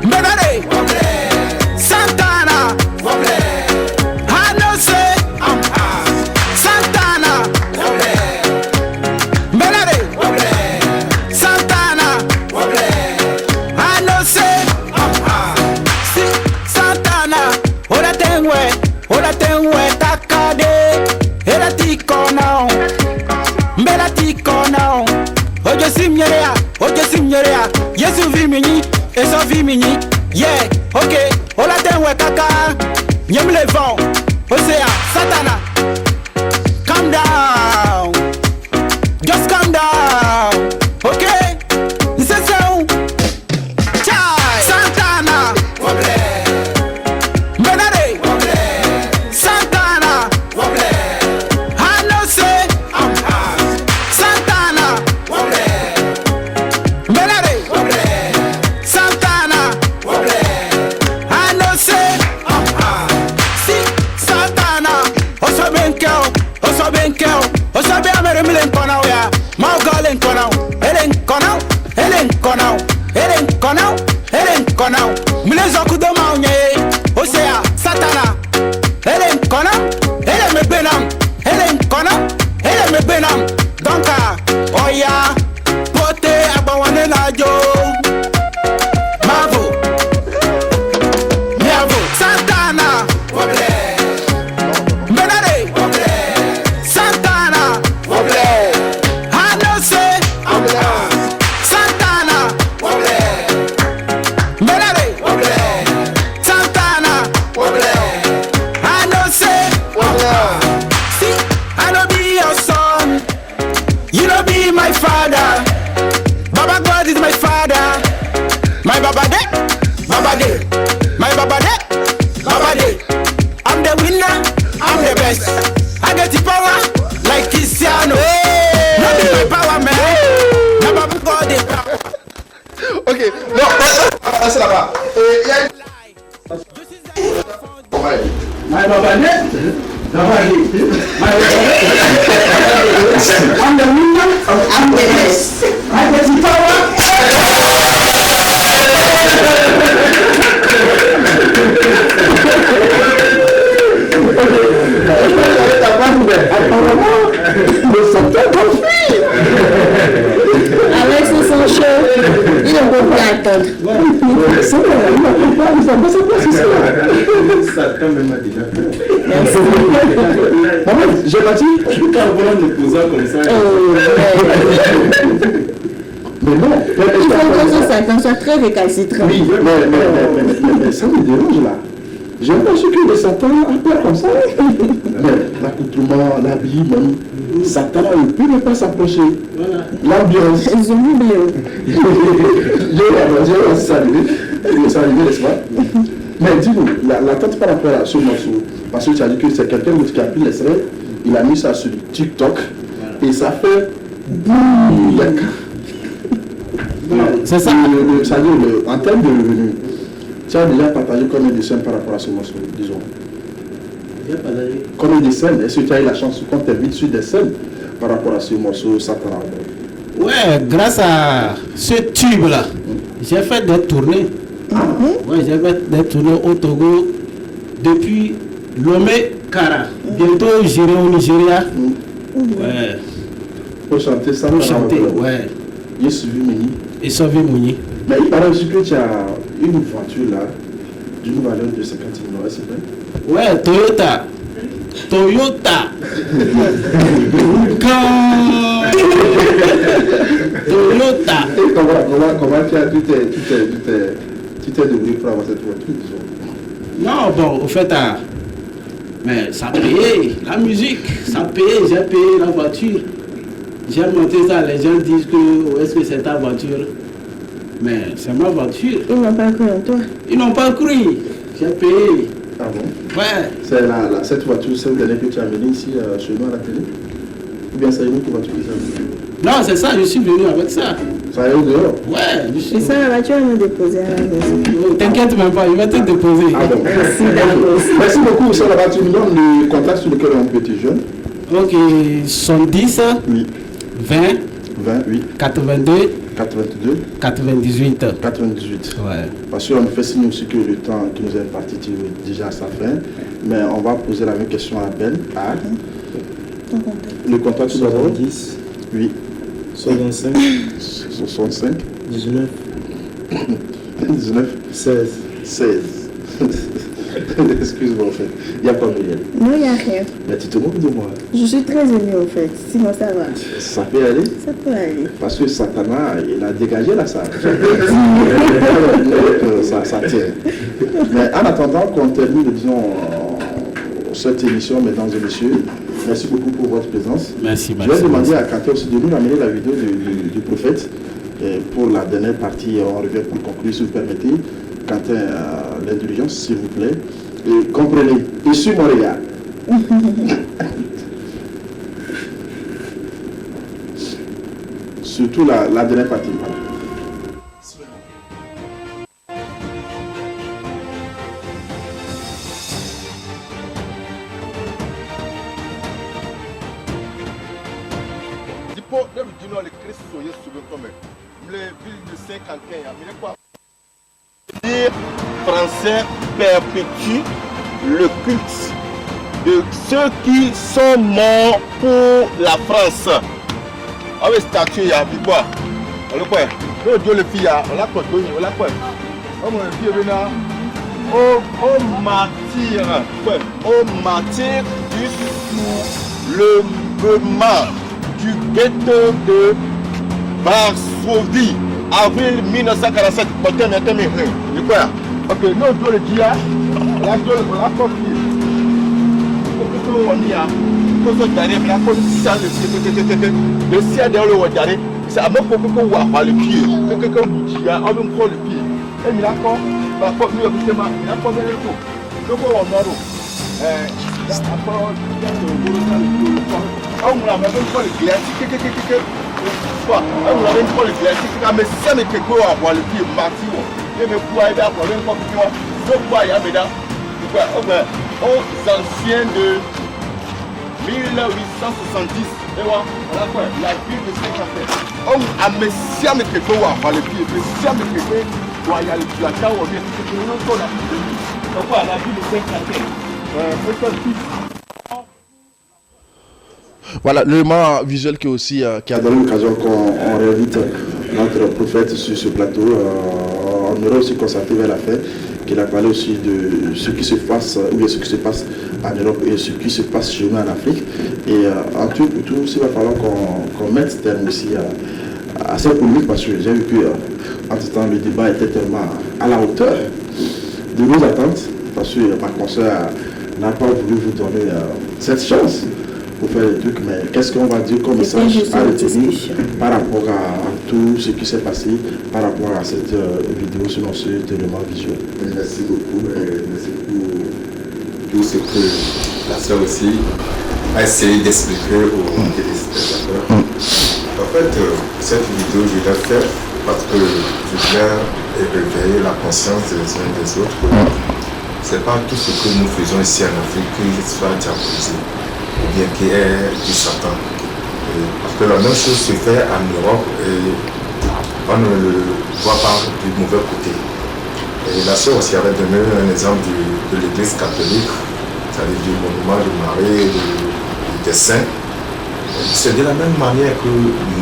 Menare. Santana. Annoncé. Santana. Menare. Santana. Annoncé. Si Santana. Ola tenwe takade. Ela tikonao. Mbela tikonao. Ojo simnyerea. Yesu vimini. Eso vimini. Yeah, ok. Ola tenwe kaka. Nyem le vent. Osea, Satana. Calm down. Just calm down. Ok. C'est ça. Chai. Santana. Menare. Santana. Annoncé. Santana. Menare. Santana. Annoncé. Si Santana. Oso benkeo. Oso be amere milen konao ya. Maugolen konao. Elen konao. Milen zokudo maunye. Osea Satana. Elen konao. Elen me benam. Elen konao. Elen me benam. Donka. Oya. Pote abawane na jo. Mavo. Miavo. Santana. Menare. Santana. Annoncé. Santana. Menare. Santana. Annoncé. See, I don't be your son. You don't be my father. Baba God is my father. My Baba de. My Baba de. I'm the winner. I'm the best. I get the power like Cristiano. Not be my power, man. My Baba God is power. Ok, non, c'est là-bas. My Baba de. I'm the winner. I'm the best. I get the power. Avec ce son chaud, il ne peut plus attendre. C'est vrai, il m'a compris, il a pas sa place ici. Ça quand même a déjà fait. Merci. Maman, j'ai pas dit. Je peux pas avoir un opposant comme ça. Mais non, Il faut que ce Satan soit très récalcitrant. oui, mais ça me dérange là. J'ai pas su que les Satan appellent comme ça. Mais l'accoutrement, l'habit, même, Satan ne peut même pas s'approcher. Voilà. L'ambiance. Ils ont oublié. J'ai salué, n'est-ce pas? Mais dis-nous, l'attente par rapport à ce morceau, parce que tu as dit que c'est quelqu'un d'autre qui a pris l'extrait, il a mis ça sur TikTok et ça fait boum. C'est ça. En termes de revenus, tu as déjà partagé combien de scènes par rapport à ce morceau, disons? Combien de scènes? Est-ce que tu as eu la chance qu'on t'invite sur des scènes par rapport à ce morceau Satan? Ouais, grâce à ce tube-là, j'ai fait des tournées. Ouais, j'ai fait des tournées au Togo depuis Lomé Kara. Bientôt j'irai au Nigeria. Ouais. Pour chanter ça. Pour chanter, ouais. J'ai suivi Mouni. Et sauvé Mouni. Mais il paraît aussi que tu as une voiture là, d'une valeur de 50 000 €, c'est vrai? Ouais, Toyota. Toyota. Toyota. Et comment tu t'es débrouillé pour avoir cette voiture, disons? Non, bon, au fait, mais ça payait, la musique, ça payait, j'ai payé la voiture. J'ai monté ça, les gens disent que est-ce que c'est ta voiture? Mais c'est ma voiture. Ils n'ont pas cru en toi. Ils n'ont pas cru, j'ai payé. Ah bon? Ouais. C'est cette voiture, celle dernière que tu as amenée ici chez nous à la télé? Ou bien c'est une autre voiture que tu as amenée? Non, c'est ça, je suis venu avec ça. Ça est au dehors? Ouais, je suis. Et ça, la voiture, elle m'a déposé à la maison. T'inquiète même pas, il va te déposer. Ah bon? Merci beaucoup, c'est la voiture. Nous donne le contact sur lequel on peut te joindre. Ok, 70, oui. 20, oui. 82, 98. 98. Ouais. Parce qu'on fait signe aussi que le temps qui nous est imparti tire déjà à sa fin. Mais on va poser la même question à Ben. Le contact sur 70. Oui. 65. 65. 19. 19. 16. 16. Excuse-moi en fait. Il n'y a pas Muriel. Non, il n'y a rien. Mais tu te moques de moi. Je suis très émue en fait. Sinon ça va. Ça peut aller? Ça peut aller. Parce que Satana, il a dégagé la salle. ça tient. Mais en attendant qu'on termine, disons, cette émission, mesdames et messieurs, merci beaucoup pour votre présence. Merci. Je vais demander à Quentin aussi de nous amener la vidéo du prophète. Et pour la dernière partie, on revient pour conclure, si vous permettez. Quentin, l'indulgence, s'il vous plaît. Et comprenez, et sur mon regard. Surtout la dernière partie. Français perpétue le culte de ceux qui sont morts pour la France. Ah oui, statue, il y a quoi? On le quoi? Dieu le fit, on l'a quoi? On l'a quoi? Oh mon Dieu, venez. Au martyr, au martyr du soulèvement du ghetto de Varsovie, avril 1947. Ok, nous on le dit, on a compris. On y a, le ciel derrière le regardé, c'est à même pour que vous voyez le pied, que vous dites, on va me prendre le pied. Et il a quoi? Il a quoi? Il a quoi? Le quoi on a l'eau. On l'a même pas le glace, on l'a même pas le glace, mais si on est quelque part à voir le pied, Marty. Et me quoi il a pour le quoi le quoi il y a mesdames aux anciens de 1870 et voilà quoi la ville de Saint-Café on a messia me quelque part par le pied messia me quelque royal du Dakar on vient de nous la donc voilà la ville de Saint-Café voilà le moment visuel qui aussi qui a donné l'occasion qu'on réinvite notre prophète sur ce plateau. On aurait aussi constaté vers la fin qu'il a parlé aussi de ce qui se passe, ou bien ce qui se passe en Europe et ce qui se passe chez nous en Afrique. Et en tout et tout, il va falloir qu'on mette terme aussi à cette polémique parce que j'ai vu que, en tout temps, le débat était tellement à la hauteur de nos attentes. parce que ma consoeur n'a pas voulu vous donner cette chance pour faire des trucs, mais qu'est-ce qu'on va dire comme message à retenir par rapport à tout ce qui s'est passé, par rapport à cette vidéo sur ce élément visuel? Merci beaucoup. Merci pour tout ce que la sœur aussi a essayé d'expliquer aux téléspectateurs. En fait, cette vidéo, je l'ai faite parce que je voulais réveiller la conscience des uns des autres. C'est pas tout ce que nous faisons ici en Afrique qui soit diabolisé ou bien qui est du Satan. Parce que la même chose se fait en Europe et on ne le voit pas du mauvais côté. Et la sœur aussi avait donné un exemple de l'église catholique, c'est-à-dire du monument de Marie, des saints. C'est de la même manière que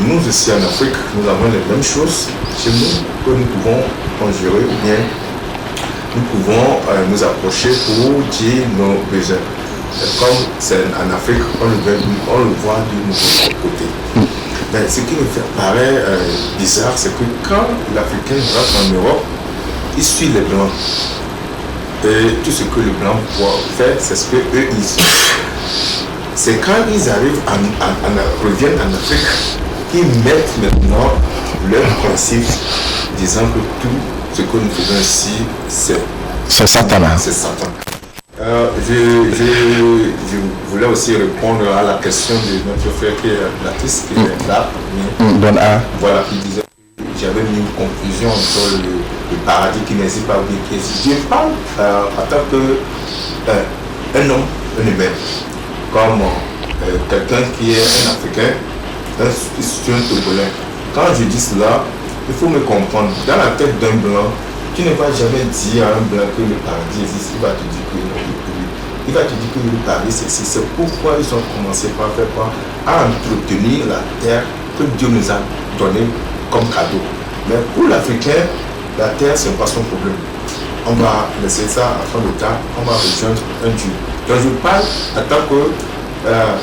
nous ici en Afrique, nous avons les mêmes choses chez nous que nous pouvons conjurer ou bien nous pouvons nous approcher pour dire nos besoins. Comme c'est en Afrique, on le voit du mauvais côté. Mais ce qui me paraît bizarre, c'est que quand l'Africain rentre en Europe, il suit les Blancs. Et tout ce que les Blancs faire, c'est ce qu'eux ils sont. C'est quand ils arrivent, reviennent en Afrique, qu'ils mettent maintenant leur principe, disant que tout ce que nous faisons ici, c'est Satan. C'est Satan. Je voulais aussi répondre à la question de notre frère qui est Baptiste, qui est là. Voilà, qui disait que j'avais mis une conclusion entre le paradis qui n'existe pas ou qui existe. Je parle en tant qu'un homme, un humain, comme quelqu'un qui est un Africain, un Togolais. Quand je dis cela, il faut me comprendre. Dans la tête d'un blanc, tu ne vas jamais dire à un blanc que le paradis existe. Il va te dire que non. Il va te dire que le paradis existe. C'est pourquoi ils ont commencé par faire quoi? À entretenir la terre que Dieu nous a donnée comme cadeau. Mais pour l'Africain, la terre, ce n'est pas son problème. On va laisser ça à fond de cas, on va rejoindre un Dieu. Donc je parle en tant que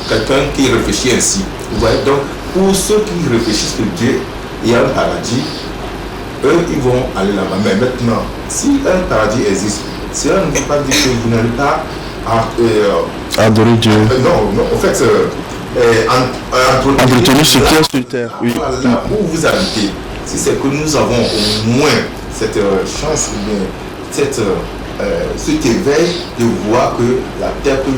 quelqu'un qui réfléchit ainsi. Vous voyez, donc pour ceux qui réfléchissent que Dieu il y a un paradis, eux ils vont aller là-bas. Mais maintenant, si un paradis existe, cela ne veut pas dire que vous n'allez pas adorer Dieu. Non, en fait, entretenir ce qui est sur terre. Oui. Là où vous habitez, si c'est que nous avons au moins cette chance, cet éveil de voir que la terre que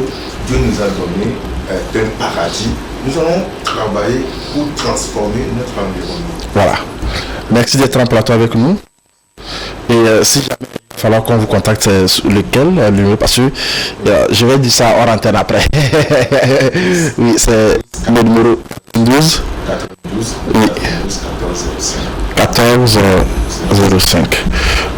Dieu nous a donnée est un paradis, nous allons travailler pour transformer notre environnement. Voilà. Merci d'être en plateau avec nous. Et si jamais il va falloir qu'on vous contacte, c'est lequel le numéro, parce que je vais dire ça hors antenne après. Oui, c'est le numéro 12 1405.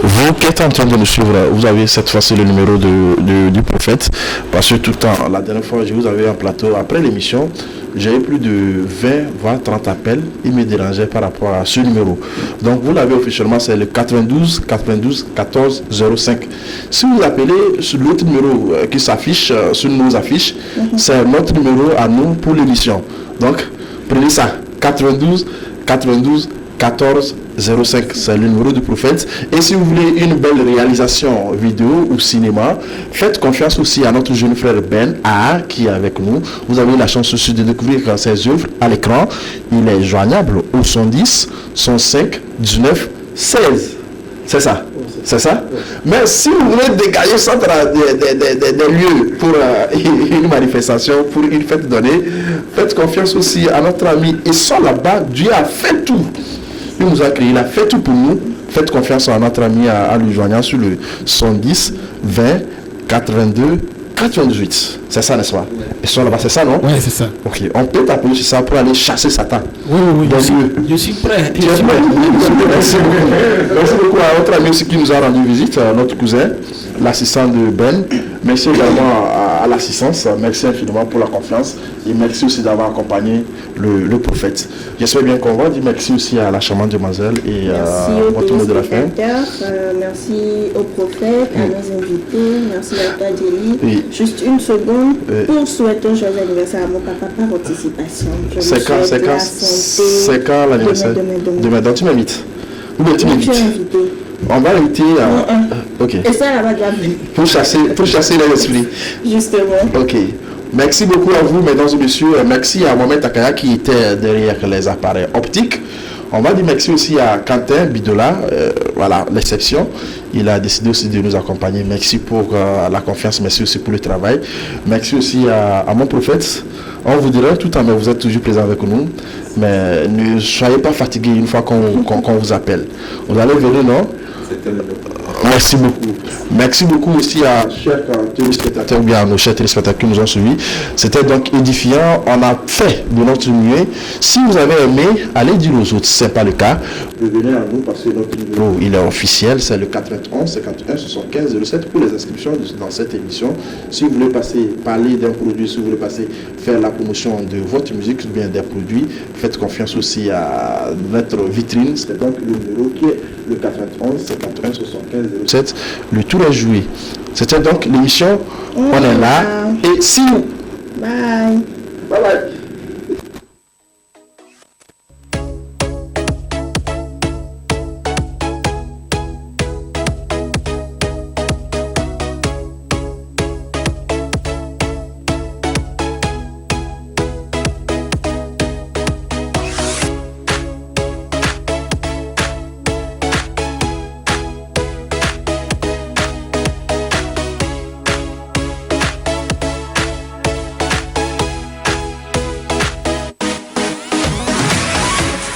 Vous qui êtes en train de nous suivre, vous avez cette fois-ci le numéro du prophète, parce que tout le temps, la dernière fois, je vous avais en plateau, après l'émission, j'ai eu plus de 20, voire 30 appels, ils me dérangeaient par rapport à ce numéro. Donc vous l'avez officiellement, c'est le 92 92 14 05. Si vous appelez sur l'autre numéro qui s'affiche sur nos affiches, c'est notre numéro à nous pour l'émission. Donc prenez ça, 92 92 14 05, c'est le numéro du prophète. Et si vous voulez une belle réalisation vidéo ou cinéma, faites confiance aussi à notre jeune frère Ben A qui est avec nous. Vous avez la chance aussi de découvrir ses œuvres à l'écran. Il est joignable au 110 105 19 16. C'est ça? C'est ça? Mais si vous voulez dégager ça des lieux pour une manifestation, pour une fête donnée, faites confiance aussi à notre ami. Et sans là-bas, Dieu a fait tout. Il nous a créé, il a fait tout pour nous. Faites confiance à notre ami à lui joignant sur le 110 20 82 98. C'est ça, n'est-ce pas? Et sur là-bas, c'est ça, non? Oui, c'est ça. Ok, on peut t'appeler sur ça pour aller chasser Satan. Oui, je suis prêt. Merci beaucoup. Merci beaucoup à notre ami aussi qui nous a rendu visite, notre cousin, l'assistant de Ben. Merci également à l'assistance. Merci infiniment pour la confiance. Et merci aussi d'avoir accompagné le prophète. J'espère bien qu'on va dire merci aussi à la charmante demoiselle et merci au tour de la fin. Merci au prophète, à nos invités. Merci à toi, Jelly. Oui. Juste une seconde pour souhaiter un joyeux anniversaire à mon papa par anticipation. C'est quand l'anniversaire? Demain. Donc tu m'invites. Ou bien tu Je suis l'invites? invité. On va l'inviter à... Ok. Et ça là-bas déjà vu. Pour chasser les esprits. Justement. Ok. Merci beaucoup à vous, mesdames et messieurs. Merci à Mohamed Takaya qui était derrière les appareils optiques. On va dire merci aussi à Quentin Bidola, voilà, l'exception. Il a décidé aussi de nous accompagner. Merci pour la confiance, merci aussi pour le travail. Merci aussi à mon prophète. On vous dira tout le temps, mais vous êtes toujours présent avec nous. Mais ne soyez pas fatigués une fois qu'on vous appelle. Vous allez venir, non? Merci beaucoup. Merci beaucoup aussi à chers téléspectateurs, bien à nos chers téléspectateurs qui nous ont suivis. C'était donc édifiant. On a fait de notre mieux. Si vous avez aimé, allez dire aux autres. Si ce n'est pas le cas, revenez à nous parce que notre numéro il est officiel. C'est le 91 51 75 07 pour les inscriptions dans cette émission. Si vous voulez parler d'un produit, si vous voulez faire la promotion de votre musique ou bien des produits, faites confiance aussi à notre vitrine. C'est donc le numéro qui est le 91 51 75 07. Le tour est joué. C'était donc l'émission. On est là. Et si vous... Bye. Bye bye.